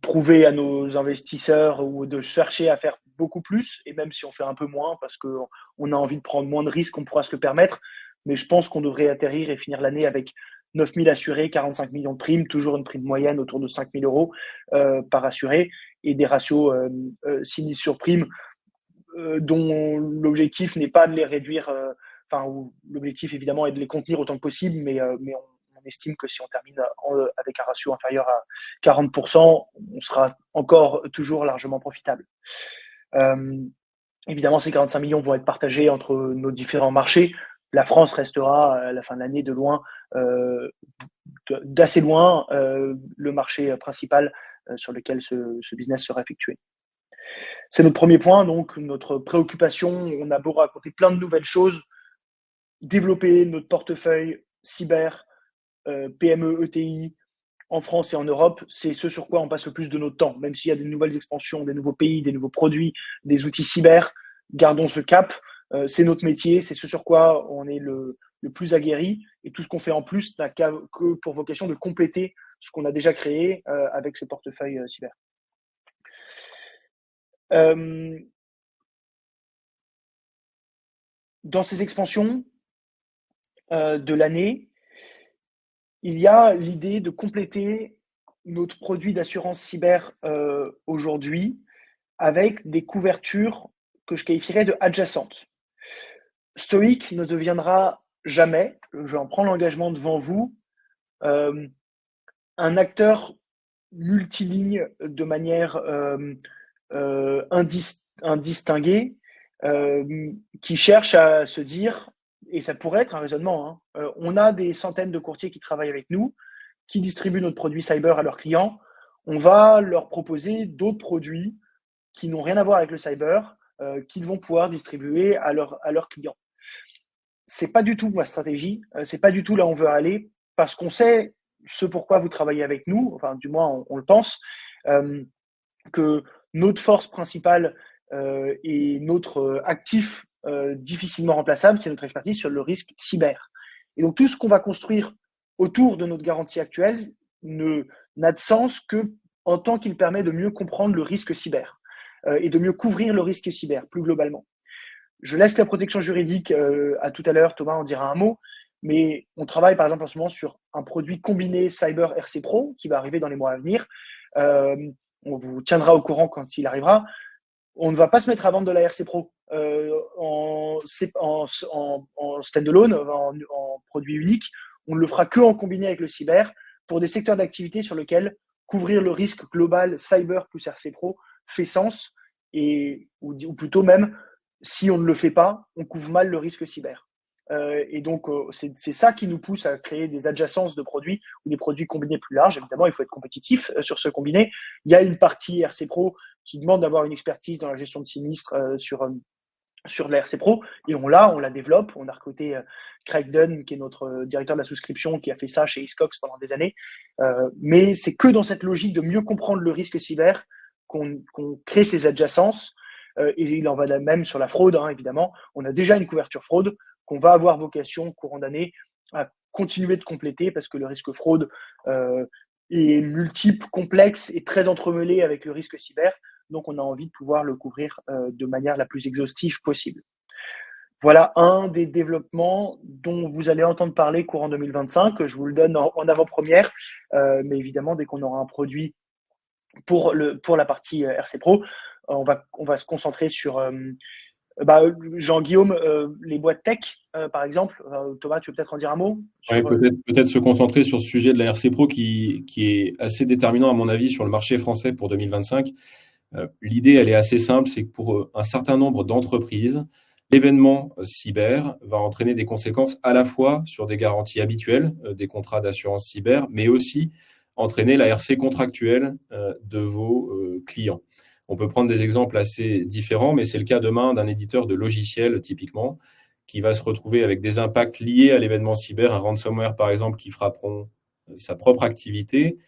prouver à nos investisseurs ou de chercher à faire beaucoup plus. Et même si on fait un peu moins parce qu'on a envie de prendre moins de risques, on pourra se le permettre. Mais je pense qu'on devrait atterrir et finir l'année avec 9 000 assurés, 45 millions de primes, toujours une prime moyenne autour de 5 000 euros par assuré et des ratios sinistres sur prime dont l'objectif n'est pas de les réduire, l'objectif évidemment est de les contenir autant que possible, mais on estime que si on termine avec un ratio inférieur à 40%, on sera encore toujours largement profitable. Évidemment, ces 45 millions vont être partagés entre nos différents marchés. La France restera à la fin de l'année d'assez loin le marché principal sur lequel ce business sera effectué. C'est notre premier point, donc notre préoccupation. On a beau raconter plein de nouvelles choses, développer notre portefeuille cyber, PME, ETI en France et en Europe, c'est ce sur quoi on passe le plus de notre temps. Même s'il y a des nouvelles expansions, des nouveaux pays, des nouveaux produits, des outils cyber, gardons ce cap. C'est notre métier, c'est ce sur quoi on est le plus aguerri. Et tout ce qu'on fait en plus n'a que pour vocation de compléter ce qu'on a déjà créé avec ce portefeuille cyber. Dans ces expansions de l'année, il y a l'idée de compléter notre produit d'assurance cyber aujourd'hui avec des couvertures que je qualifierais de adjacentes. Stoic ne deviendra jamais, je en prends l'engagement devant vous, un acteur multiligne de manière indistinguée qui cherche à se dire, et ça pourrait être un raisonnement, on a des centaines de courtiers qui travaillent avec nous, qui distribuent notre produit cyber à leurs clients, on va leur proposer d'autres produits qui n'ont rien à voir avec le cyber, qu'ils vont pouvoir distribuer à leurs clients. C'est pas du tout ma stratégie, c'est pas du tout là où on veut aller, parce qu'on sait ce pourquoi vous travaillez avec nous, enfin du moins on le pense, que notre force principale et notre actif difficilement remplaçable, c'est notre expertise sur le risque cyber. Et donc tout ce qu'on va construire autour de notre garantie actuelle n'a de sens que en tant qu'il permet de mieux comprendre le risque cyber et de mieux couvrir le risque cyber plus globalement. Je laisse la protection juridique à tout à l'heure, Thomas en dira un mot, mais on travaille par exemple en ce moment sur un produit combiné Cyber RC Pro qui va arriver dans les mois à venir. On vous tiendra au courant quand il arrivera. On ne va pas se mettre à vendre de la RC Pro en standalone, en produit unique. On ne le fera que en combiné avec le cyber pour des secteurs d'activité sur lesquels couvrir le risque global cyber plus RC Pro fait sens, ou plutôt même, si on ne le fait pas, on couvre mal le risque cyber. Et donc, c'est ça qui nous pousse à créer des adjacences de produits ou des produits combinés plus larges. Évidemment, il faut être compétitif sur ce combiné. Il y a une partie RC Pro qui demande d'avoir une expertise dans la gestion de sinistres sur la RC Pro. Et on la développe. On a recruté Craig Dunn, qui est notre directeur de la souscription, qui a fait ça chez Hiscox pendant des années. Mais c'est que dans cette logique de mieux comprendre le risque cyber qu'on crée ces adjacences. Et il en va de même sur la fraude, hein, évidemment. On a déjà une couverture fraude qu'on va avoir vocation, courant d'année, à continuer de compléter parce que le risque fraude est multiple, complexe et très entremêlé avec le risque cyber. Donc, on a envie de pouvoir le couvrir de manière la plus exhaustive possible. Voilà un des développements dont vous allez entendre parler courant 2025. Je vous le donne en avant-première, mais évidemment, dès qu'on aura un produit pour la partie RC Pro, on va se concentrer sur Jean-Guillaume, les boîtes tech, par exemple. Thomas, tu veux peut-être en dire un mot sur, Ouais, peut-être se concentrer sur ce sujet de la RC Pro qui est assez déterminant, à mon avis, sur le marché français pour 2025. L'idée, elle est assez simple, c'est que pour un certain nombre d'entreprises, l'événement cyber va entraîner des conséquences à la fois sur des garanties habituelles, des contrats d'assurance cyber, mais aussi entraîner la RC contractuelle de vos clients. On peut prendre des exemples assez différents, mais c'est le cas demain d'un éditeur de logiciels, typiquement, qui va se retrouver avec des impacts liés à l'événement cyber, un ransomware, par exemple, qui frapperont sa propre activité,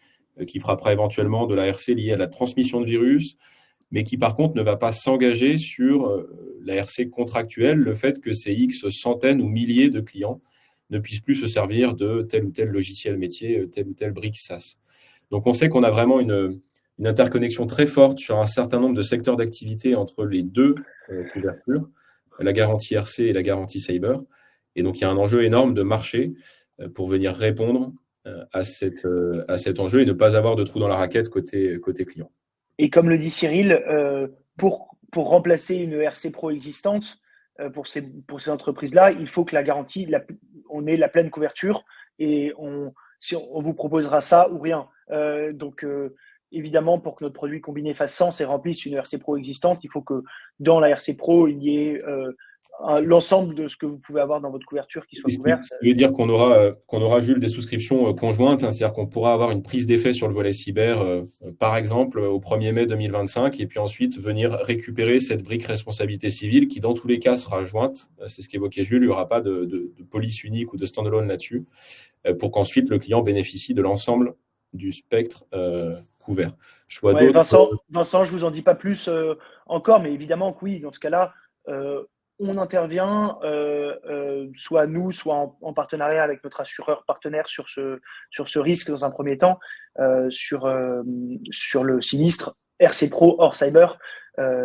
qui frappera éventuellement de la RC liée à la transmission de virus, mais qui par contre ne va pas s'engager sur la RC contractuelle, le fait que ces X centaines ou milliers de clients ne puissent plus se servir de tel ou tel logiciel métier, telle ou telle brique SaaS. Donc on sait qu'on a vraiment une interconnexion très forte sur un certain nombre de secteurs d'activité entre les deux couvertures, la garantie RC et la garantie cyber. Et donc il y a un enjeu énorme de marché pour venir répondre à cet enjeu et ne pas avoir de trou dans la raquette côté client. Et comme le dit Cyril, pour remplacer une RC Pro existante, pour ces entreprises-là, il faut que la garantie, on ait la pleine couverture et on vous proposera ça ou rien. Donc, évidemment, pour que notre produit combiné fasse sens et remplisse une RC Pro existante, il faut que dans la RC Pro, il y ait l'ensemble de ce que vous pouvez avoir dans votre couverture qui soit couvert. Ce qui veut dire qu'on aura, Jules, des souscriptions conjointes, hein, c'est-à-dire qu'on pourra avoir une prise d'effet sur le volet cyber, par exemple, au 1er mai 2025, et puis ensuite venir récupérer cette brique responsabilité civile qui, dans tous les cas, sera jointe. C'est ce qu'évoquait Jules, il n'y aura pas de police unique ou de standalone là-dessus, pour qu'ensuite le client bénéficie de l'ensemble du spectre couvert. Vincent, je vous en dis pas plus encore, mais évidemment que oui, dans ce cas-là, on intervient, soit nous, soit en partenariat avec notre assureur partenaire sur ce risque dans un premier temps, sur le sinistre RC Pro hors cyber.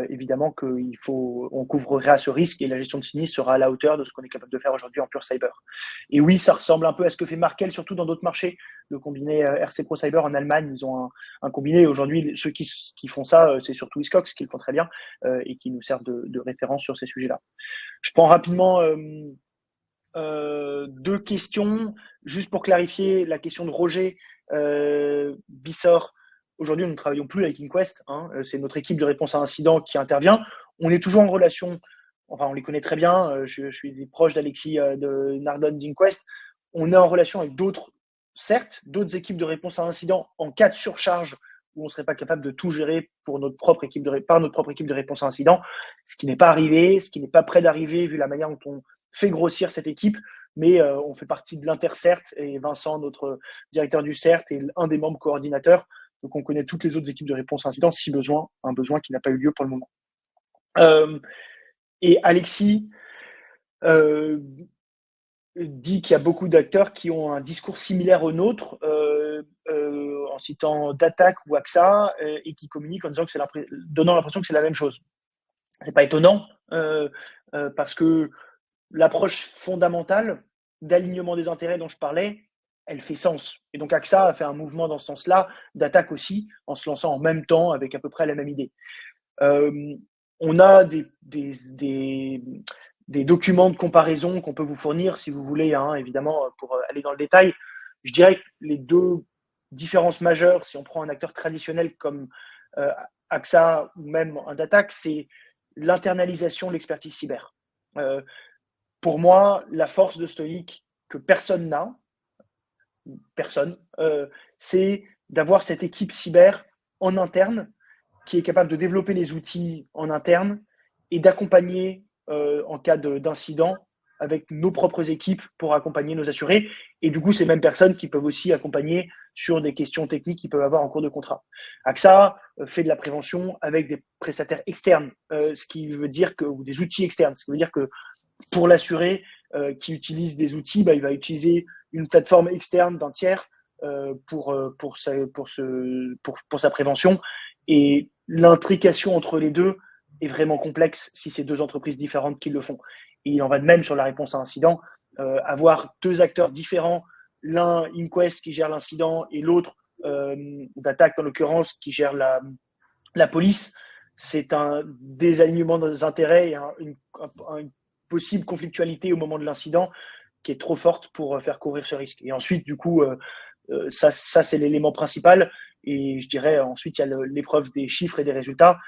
Évidemment qu'on couvrira ce risque et la gestion de sinistre sera à la hauteur de ce qu'on est capable de faire aujourd'hui en pure cyber. Et oui, ça ressemble un peu à ce que fait Markel, surtout dans d'autres marchés. Le combiné RC Pro Cyber en Allemagne, ils ont un combiné. Aujourd'hui, ceux qui font ça, c'est surtout Hiscox qui le font très bien et qui nous servent de référence sur ces sujets-là. Je prends rapidement deux questions, juste pour clarifier la question de Roger Bissor. Aujourd'hui, nous ne travaillons plus avec Inquest. Hein. C'est notre équipe de réponse à incidents qui intervient. On est toujours en relation. Enfin, on les connaît très bien. Je suis proche d'Alexis de Nardon d'Inquest. On est en relation avec d'autres équipes de réponse à incidents en cas de surcharge où on ne serait pas capable de tout gérer par notre propre équipe de réponse à incidents. Ce qui n'est pas arrivé, ce qui n'est pas près d'arriver vu la manière dont on fait grossir cette équipe. Mais on fait partie de l'InterCERT et Vincent, notre directeur du CERT, est un des membres coordinateurs. Donc, on connaît toutes les autres équipes de réponse à incident si besoin, un besoin qui n'a pas eu lieu pour le moment. Et Alexis dit qu'il y a beaucoup d'acteurs qui ont un discours similaire au nôtre, en citant Datac ou AXA, et qui communiquent en disant donnant l'impression que c'est la même chose. C'est pas étonnant, parce que l'approche fondamentale d'alignement des intérêts dont je parlais, elle fait sens. Et donc AXA a fait un mouvement dans ce sens-là, d'attaque aussi, en se lançant en même temps avec à peu près la même idée. On a des documents de comparaison qu'on peut vous fournir si vous voulez, hein, évidemment, pour aller dans le détail. Je dirais que les deux différences majeures, si on prend un acteur traditionnel comme AXA ou même un DATAC, c'est l'internalisation de l'expertise cyber. Pour moi, la force de Stoic que personne n'a, c'est d'avoir cette équipe cyber en interne qui est capable de développer les outils en interne et d'accompagner en cas d'incident avec nos propres équipes pour accompagner nos assurés. Et du coup, ces mêmes personnes qui peuvent aussi accompagner sur des questions techniques qu'ils peuvent avoir en cours de contrat. AXA fait de la prévention avec des prestataires externes, ce qui veut dire que, ou des outils externes, ce qui veut dire que pour l'assuré qui utilise des outils, il va utiliser une plateforme externe d'un tiers pour sa prévention. Et l'intrication entre les deux est vraiment complexe si c'est deux entreprises différentes qui le font. Et il en va de même sur la réponse à incident. Avoir deux acteurs différents, l'un Inquest qui gère l'incident et l'autre d'attaque en l'occurrence qui gère la police, c'est un désalignement des intérêts et une possible conflictualité au moment de l'incident qui est trop forte pour faire courir ce risque. Et ensuite, du coup, ça c'est l'élément principal. Et je dirais ensuite, il y a l'épreuve des chiffres et des résultats.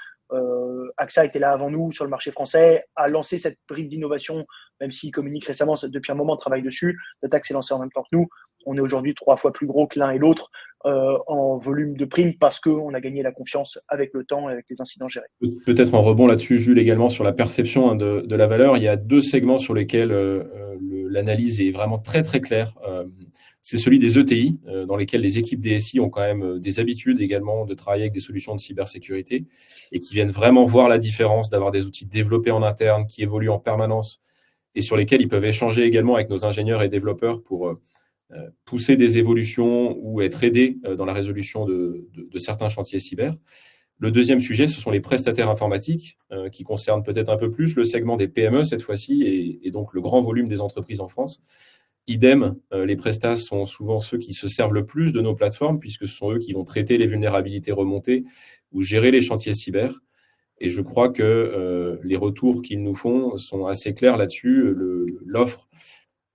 AXA était là avant nous sur le marché français, a lancé cette brique d'innovation, même s'il communique récemment, depuis un moment, on travaille dessus. L'attaque s'est lancée en même temps que nous. On est aujourd'hui 3 fois plus gros que l'un et l'autre en volume de primes parce qu'on a gagné la confiance avec le temps et avec les incidents gérés. Peut-être en rebond là-dessus, Jules, également sur la perception de la valeur. Il y a deux segments sur lesquels l'analyse est vraiment très très claire. C'est celui des ETI, dans lesquels les équipes DSI ont quand même des habitudes également de travailler avec des solutions de cybersécurité et qui viennent vraiment voir la différence d'avoir des outils développés en interne qui évoluent en permanence et sur lesquels ils peuvent échanger également avec nos ingénieurs et développeurs pour pousser des évolutions ou être aidés dans la résolution de certains chantiers cyber. Le deuxième sujet, ce sont les prestataires informatiques qui concernent peut-être un peu plus le segment des PME cette fois-ci et donc le grand volume des entreprises en France. Idem, les prestats sont souvent ceux qui se servent le plus de nos plateformes puisque ce sont eux qui vont traiter les vulnérabilités remontées ou gérer les chantiers cyber. Et je crois que les retours qu'ils nous font sont assez clairs là-dessus. L'offre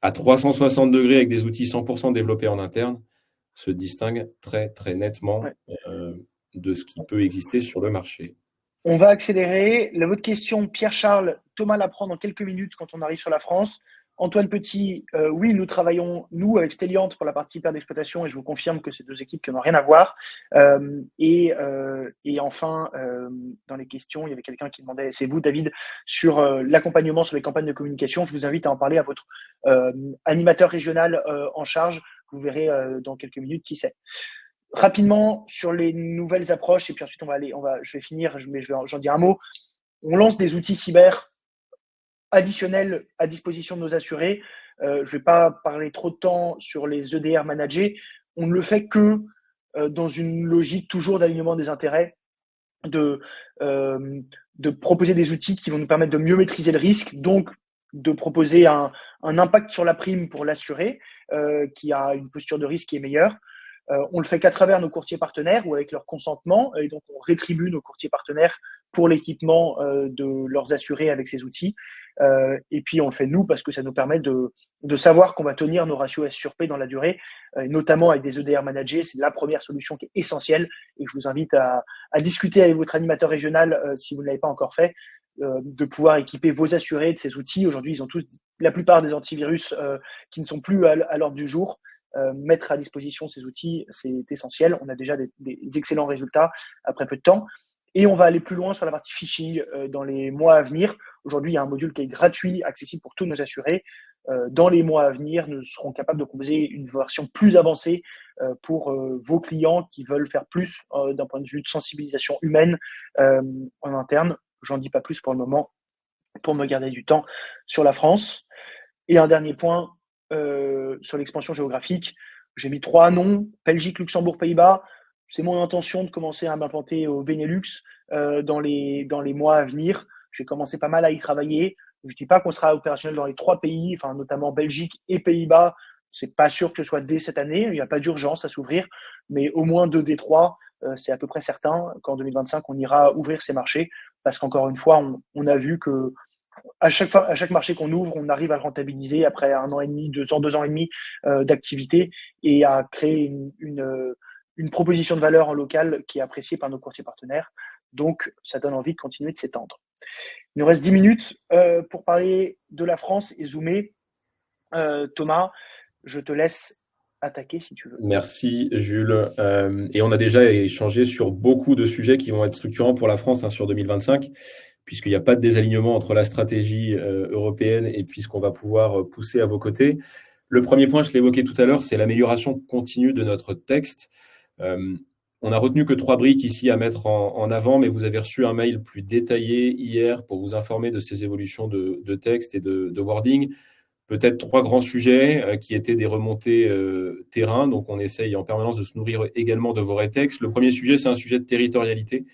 à 360 degrés avec des outils 100% développés en interne se distingue très, très nettement de ce qui peut exister sur le marché. On va accélérer. Votre question, Pierre-Charles, Thomas la prend dans quelques minutes quand on arrive sur la France. Antoine Petit, oui, nous travaillons, nous, avec Stelliant pour la partie hyper d'exploitation et je vous confirme que c'est deux équipes qui n'ont rien à voir. Et enfin, dans les questions, il y avait quelqu'un qui demandait, c'est vous, David, sur l'accompagnement sur les campagnes de communication. Je vous invite à en parler à votre animateur régional en charge. Vous verrez dans quelques minutes qui c'est. Rapidement sur les nouvelles approches et puis ensuite je vais finir, mais j'en dis un mot. On lance des outils cyber additionnels à disposition de nos assurés. Je ne vais pas parler trop de temps sur les EDR managés. On ne le fait que dans une logique toujours d'alignement des intérêts, de proposer des outils qui vont nous permettre de mieux maîtriser le risque, donc de proposer un impact sur la prime pour l'assuré qui a une posture de risque qui est meilleure. On le fait qu'à travers nos courtiers partenaires ou avec leur consentement, et donc on rétribue nos courtiers partenaires pour l'équipement de leurs assurés avec ces outils. Et puis on le fait nous parce que ça nous permet de savoir qu'on va tenir nos ratios S sur P dans la durée, notamment avec des EDR managés. C'est la première solution qui est essentielle et je vous invite à discuter avec votre animateur régional si vous ne l'avez pas encore fait, de pouvoir équiper vos assurés de ces outils. Aujourd'hui, ils ont tous, la plupart des antivirus qui ne sont plus à l'ordre du jour. Mettre à disposition ces outils, c'est essentiel. On a déjà des excellents résultats après peu de temps. Et on va aller plus loin sur la partie phishing dans les mois à venir. Aujourd'hui, il y a un module qui est gratuit, accessible pour tous nos assurés. Dans les mois à venir, nous serons capables de proposer une version plus avancée pour vos clients qui veulent faire plus d'un point de vue de sensibilisation humaine en interne. J'en dis pas plus pour le moment, pour me garder du temps sur la France. Et un dernier point, sur l'expansion géographique, j'ai mis 3 noms, Belgique, Luxembourg, Pays-Bas. C'est mon intention de commencer à m'implanter au Benelux dans les mois à venir. J'ai commencé pas mal à y travailler. Je ne dis pas qu'on sera opérationnel dans les 3 pays, enfin, notamment Belgique et Pays-Bas. C'est pas sûr que ce soit dès cette année. Il n'y a pas d'urgence à s'ouvrir, mais au moins 2 des 3, c'est à peu près certain qu'en 2025, on ira ouvrir ces marchés parce qu'encore une fois, on a vu que à chaque marché qu'on ouvre, on arrive à le rentabiliser après 1 an et demi, 2 ans, 2 ans et demi d'activité et à créer une proposition de valeur en local qui est appréciée par nos courtiers partenaires. Donc, ça donne envie de continuer de s'étendre. Il nous reste 10 minutes pour parler de la France et zoomer. Thomas, je te laisse attaquer si tu veux. Merci Jules. Et on a déjà échangé sur beaucoup de sujets qui vont être structurants pour la France sur 2025. puisqu'il n'y a pas de désalignement entre la stratégie européenne et puis ce qu'on va pouvoir pousser à vos côtés. Le premier point, je l'ai évoqué tout à l'heure, c'est l'amélioration continue de notre texte. On n'a retenu que 3 briques ici à mettre en avant, mais vous avez reçu un mail plus détaillé hier pour vous informer de ces évolutions de texte et de wording. Peut-être 3 grands sujets qui étaient des remontées terrain. Donc, on essaye en permanence de se nourrir également de vos rétextes. Le premier sujet, c'est un sujet de territorialité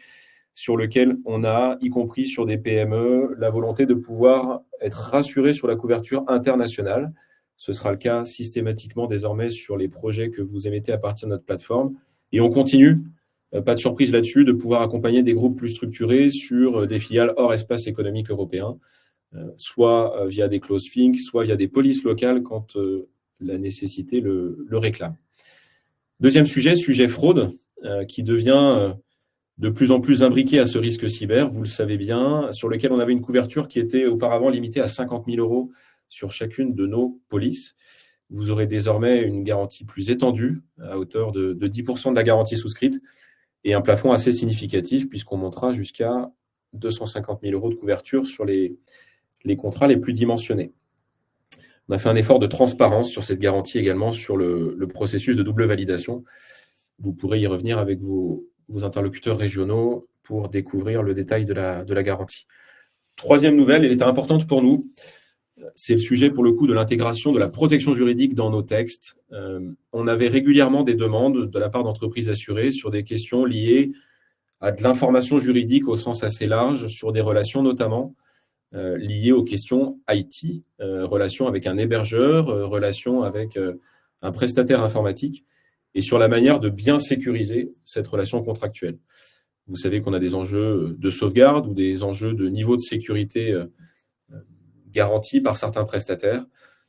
sur lequel on a, y compris sur des PME, la volonté de pouvoir être rassuré sur la couverture internationale. Ce sera le cas systématiquement désormais sur les projets que vous émettez à partir de notre plateforme. Et on continue, pas de surprise là-dessus, de pouvoir accompagner des groupes plus structurés sur des filiales hors espace économique européen, soit via des close think, soit via des polices locales quand la nécessité le réclame. Deuxième sujet fraude, qui devient de plus en plus imbriqué à ce risque cyber, vous le savez bien, sur lequel on avait une couverture qui était auparavant limitée à 50 000 € sur chacune de nos polices. Vous aurez désormais une garantie plus étendue, à hauteur de 10% de la garantie souscrite, et un plafond assez significatif, puisqu'on montera jusqu'à 250 000 € de couverture sur les contrats les plus dimensionnés. On a fait un effort de transparence sur cette garantie également, sur le processus de double validation. Vous pourrez y revenir avec vos interlocuteurs régionaux pour découvrir le détail de la garantie. Troisième nouvelle, elle est importante pour nous, c'est le sujet pour le coup de l'intégration de la protection juridique dans nos textes. On avait régulièrement des demandes de la part d'entreprises assurées sur des questions liées à de l'information juridique au sens assez large, sur des relations notamment liées aux questions IT, relations avec un hébergeur, relations avec un prestataire informatique, et sur la manière de bien sécuriser cette relation contractuelle. Vous savez qu'on a des enjeux de sauvegarde ou des enjeux de niveau de sécurité garantis par certains prestataires.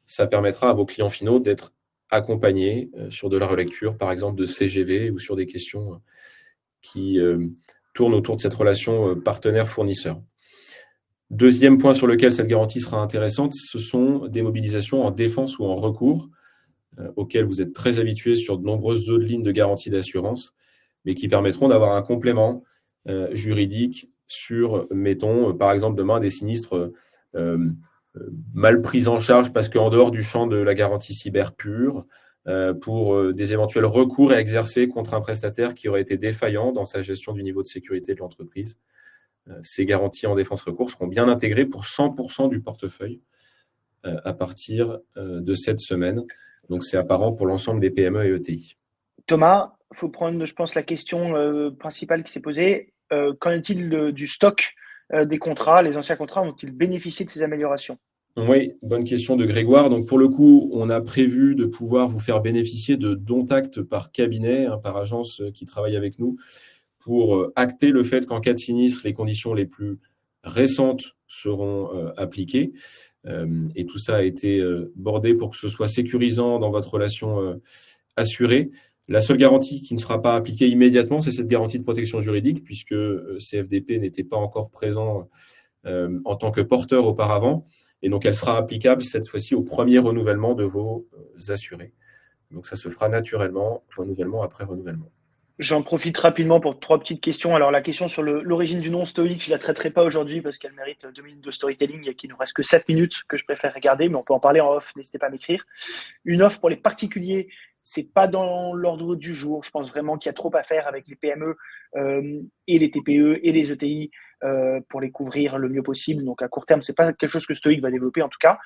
Ça permettra à vos clients finaux d'être accompagnés sur de la relecture, par exemple de CGV, ou sur des questions qui tournent autour de cette relation partenaire-fournisseur. Deuxième point sur lequel cette garantie sera intéressante, ce sont des mobilisations en défense ou en recours, auxquelles vous êtes très habitués sur de nombreuses autres lignes de garantie d'assurance, mais qui permettront d'avoir un complément juridique sur, mettons, par exemple, demain, des sinistres mal pris en charge parce qu'en dehors du champ de la garantie cyber pure, pour des éventuels recours à exercer contre un prestataire qui aurait été défaillant dans sa gestion du niveau de sécurité de l'entreprise. Ces garanties en défense-recours seront bien intégrées pour 100% du portefeuille à partir de cette semaine. Donc, c'est apparent pour l'ensemble des PME et ETI. Thomas, il faut prendre, je pense, la question principale qui s'est posée. Qu'en est-il du stock des contrats? Les anciens contrats ont-ils bénéficié de ces améliorations? Oui, bonne question de Grégoire. Donc, pour le coup, on a prévu de pouvoir vous faire bénéficier de dont-acte par cabinet, par agence qui travaille avec nous, pour acter le fait qu'en cas de sinistre, les conditions les plus récentes seront appliquées. Et tout ça a été bordé pour que ce soit sécurisant dans votre relation assurée. La seule garantie qui ne sera pas appliquée immédiatement, c'est cette garantie de protection juridique, puisque CFDP n'était pas encore présent en tant que porteur auparavant. Et donc, elle sera applicable cette fois-ci au premier renouvellement de vos assurés. Donc, ça se fera naturellement, renouvellement après renouvellement. J'en profite rapidement pour 3 petites questions. Alors, la question sur l'origine du nom stoïque, je ne la traiterai pas aujourd'hui parce qu'elle mérite 2 minutes de storytelling et qu'il ne nous reste que 7 minutes que je préfère regarder, mais on peut en parler en off, n'hésitez pas à m'écrire. Une offre pour les particuliers, c'est pas dans l'ordre du jour. Je pense vraiment qu'il y a trop à faire avec les PME et les TPE et les ETI pour les couvrir le mieux possible. Donc, à court terme, c'est pas quelque chose que Stoic va développer en tout cas.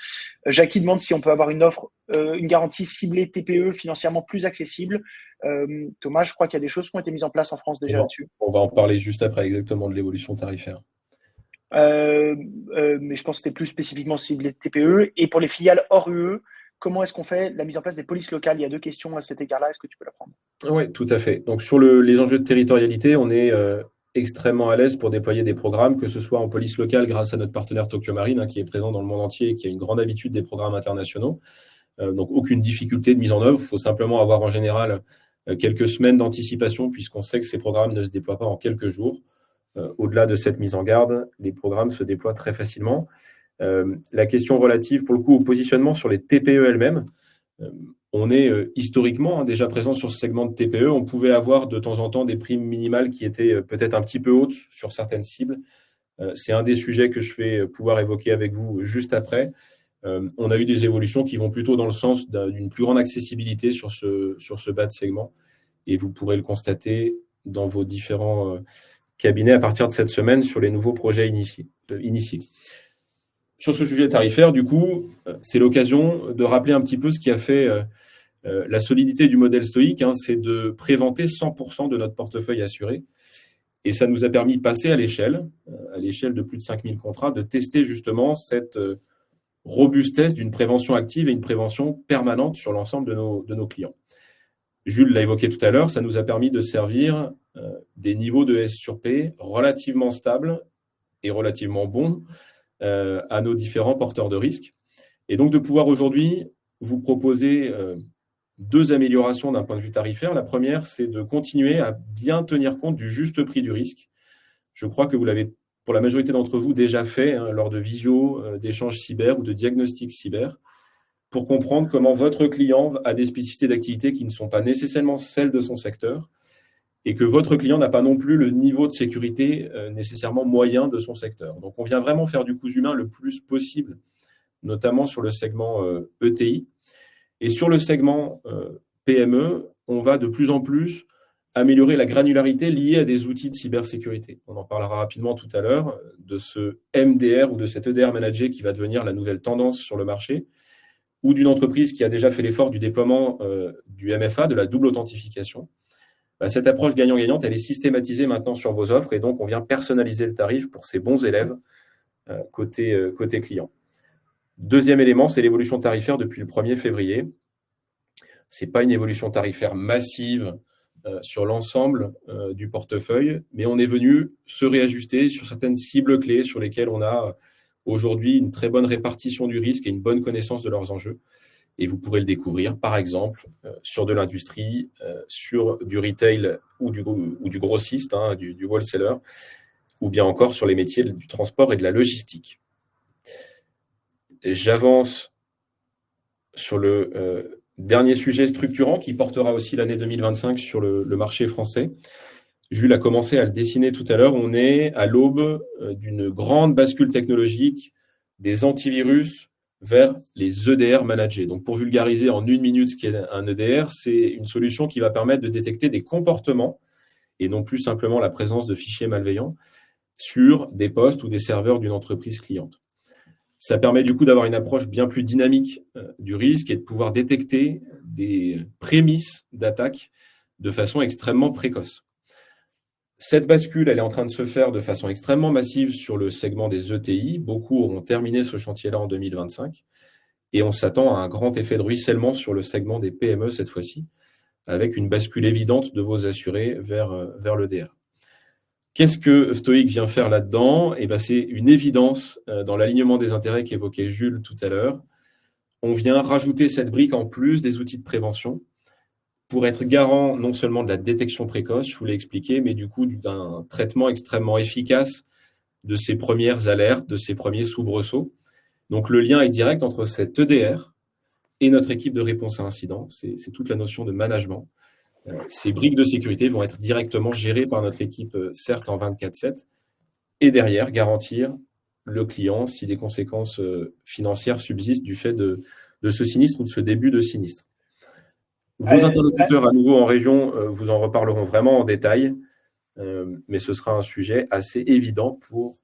Jackie demande si on peut avoir une offre, une garantie ciblée TPE financièrement plus accessible. Thomas, je crois qu'il y a des choses qui ont été mises en place en France déjà là-dessus. On va en parler juste après exactement de l'évolution tarifaire. Mais je pense que c'était plus spécifiquement ciblé TPE. Et pour les filiales hors UE, comment est-ce qu'on fait la mise en place des polices locales? Il y a 2 questions à cet égard-là. Est-ce que tu peux la prendre? Oui, tout à fait. Donc, sur les enjeux de territorialité, on est extrêmement à l'aise pour déployer des programmes, que ce soit en police locale grâce à notre partenaire Tokyo Marine, qui est présent dans le monde entier et qui a une grande habitude des programmes internationaux. Donc, aucune difficulté de mise en œuvre. Il faut simplement avoir en général quelques semaines d'anticipation, puisqu'on sait que ces programmes ne se déploient pas en quelques jours. Au-delà de cette mise en garde, les programmes se déploient très facilement. La question relative, pour le coup, au positionnement sur les TPE elles-mêmes, on est historiquement déjà présent sur ce segment de TPE. On pouvait avoir de temps en temps des primes minimales qui étaient peut-être un petit peu hautes sur certaines cibles. C'est un des sujets que je vais pouvoir évoquer avec vous juste après. On a eu des évolutions qui vont plutôt dans le sens d'une plus grande accessibilité sur ce bas de segment. Et vous pourrez le constater dans vos différents cabinets à partir de cette semaine sur les nouveaux projets initiés. Sur ce sujet tarifaire, du coup, c'est l'occasion de rappeler un petit peu ce qui a fait la solidité du modèle Stoic, c'est de préventer 100% de notre portefeuille assuré. Et ça nous a permis de passer à l'échelle de plus de 5000 contrats, de tester justement cette robustesse d'une prévention active et une prévention permanente sur l'ensemble de nos clients. Jules l'a évoqué tout à l'heure, ça nous a permis de servir des niveaux de S sur P relativement stables et relativement bons à nos différents porteurs de risques. Et donc de pouvoir aujourd'hui vous proposer deux améliorations d'un point de vue tarifaire. La première, c'est de continuer à bien tenir compte du juste prix du risque. Je crois que vous l'avez, pour la majorité d'entre vous, déjà fait lors de visio, d'échanges cyber ou de diagnostics cyber, pour comprendre comment votre client a des spécificités d'activité qui ne sont pas nécessairement celles de son secteur et que votre client n'a pas non plus le niveau de sécurité nécessairement moyen de son secteur. Donc, on vient vraiment faire du cousu humain le plus possible, notamment sur le segment ETI. Et sur le segment PME, on va de plus en plus améliorer la granularité liée à des outils de cybersécurité. On en parlera rapidement tout à l'heure de ce MDR ou de cet EDR manager qui va devenir la nouvelle tendance sur le marché, ou d'une entreprise qui a déjà fait l'effort du déploiement du MFA, de la double authentification. Cette approche gagnant-gagnante, elle est systématisée maintenant sur vos offres et donc on vient personnaliser le tarif pour ces bons élèves côté client. Deuxième élément, c'est l'évolution tarifaire depuis le 1er février. Ce n'est pas une évolution tarifaire massive sur l'ensemble du portefeuille, mais on est venu se réajuster sur certaines cibles clés sur lesquelles on a aujourd'hui une très bonne répartition du risque et une bonne connaissance de leurs enjeux. Et vous pourrez le découvrir, par exemple, sur de l'industrie, sur du retail ou du grossiste, du wholesaler, ou bien encore sur les métiers du transport et de la logistique. J'avance sur le dernier sujet structurant qui portera aussi l'année 2025 sur le marché français. Jules a commencé à le dessiner tout à l'heure. On est à l'aube d'une grande bascule technologique des antivirus vers les EDR managés. Donc, pour vulgariser en 1 minute ce qu'est un EDR, c'est une solution qui va permettre de détecter des comportements et non plus simplement la présence de fichiers malveillants sur des postes ou des serveurs d'une entreprise cliente. Ça permet du coup d'avoir une approche bien plus dynamique du risque et de pouvoir détecter des prémices d'attaque de façon extrêmement précoce. Cette bascule, elle est en train de se faire de façon extrêmement massive sur le segment des ETI. Beaucoup auront terminé ce chantier-là en 2025. Et on s'attend à un grand effet de ruissellement sur le segment des PME cette fois-ci, avec une bascule évidente de vos assurés vers l'EDR. Qu'est-ce que Stoic vient faire là-dedans ? C'est une évidence dans l'alignement des intérêts qu'évoquait Jules tout à l'heure. On vient rajouter cette brique en plus des outils de prévention pour être garant non seulement de la détection précoce, je vous l'ai expliqué, mais du coup d'un traitement extrêmement efficace de ces premières alertes, de ces premiers soubresauts. Donc le lien est direct entre cet EDR et notre équipe de réponse à incident. C'est toute la notion de management. Ces briques de sécurité vont être directement gérées par notre équipe, certes en 24/7, et derrière garantir le client si des conséquences financières subsistent du fait de ce sinistre ou de ce début de sinistre. Vos interlocuteurs à nouveau en région vous en reparleront vraiment en détail, mais ce sera un sujet assez évident pour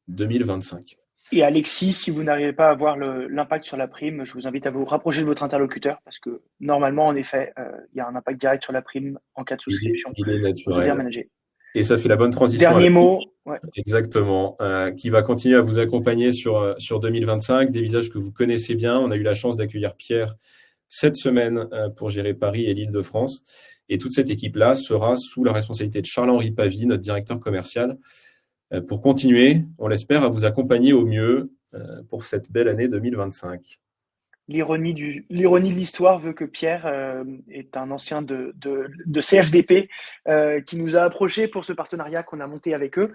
2025. Et Alexis, si vous n'arrivez pas à voir l'impact sur la prime, je vous invite à vous rapprocher de votre interlocuteur parce que normalement, en effet, il y a un impact direct sur la prime en cas de souscription. Il est naturel. Manager. Et ça fait la bonne transition. Dernier mot. Ouais. Exactement. Qui va continuer à vous accompagner sur 2025, des visages que vous connaissez bien. On a eu la chance d'accueillir Pierre cette semaine pour gérer Paris et l'Île-de-France. Et toute cette équipe-là sera sous la responsabilité de Charles-Henri Pavie, notre directeur commercial, pour continuer, on l'espère, à vous accompagner au mieux pour cette belle année 2025. L'ironie de l'histoire veut que Pierre est un ancien de CFDP qui nous a approchés pour ce partenariat qu'on a monté avec eux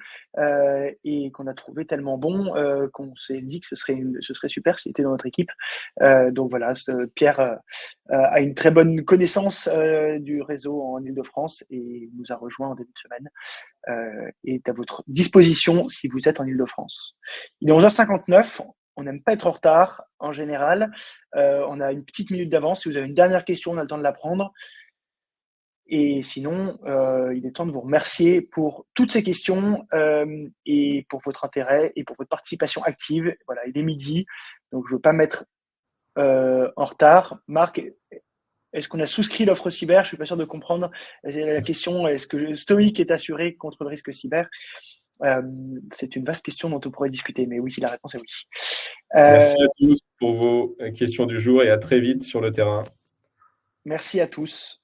et qu'on a trouvé tellement bon qu'on s'est dit que ce serait super s'il était dans notre équipe. Donc voilà, Pierre a une très bonne connaissance du réseau en Ile-de-France et nous a rejoint en début de semaine et est à votre disposition si vous êtes en Ile-de-France. Il est 11h59. On n'aime pas être en retard en général. On a une petite minute d'avance. Si vous avez une dernière question, on a le temps de la prendre. Et sinon, il est temps de vous remercier pour toutes ces questions et pour votre intérêt et pour votre participation active. Voilà, il est midi, donc je ne veux pas mettre en retard. Marc, est-ce qu'on a souscrit l'offre cyber? Je ne suis pas sûr de comprendre la question. Est-ce que Stoic est assuré contre le risque cyber? C'est une vaste question dont on pourrait discuter, mais oui, la réponse est oui. Merci à tous pour vos questions du jour et à très vite sur le terrain. Merci à tous.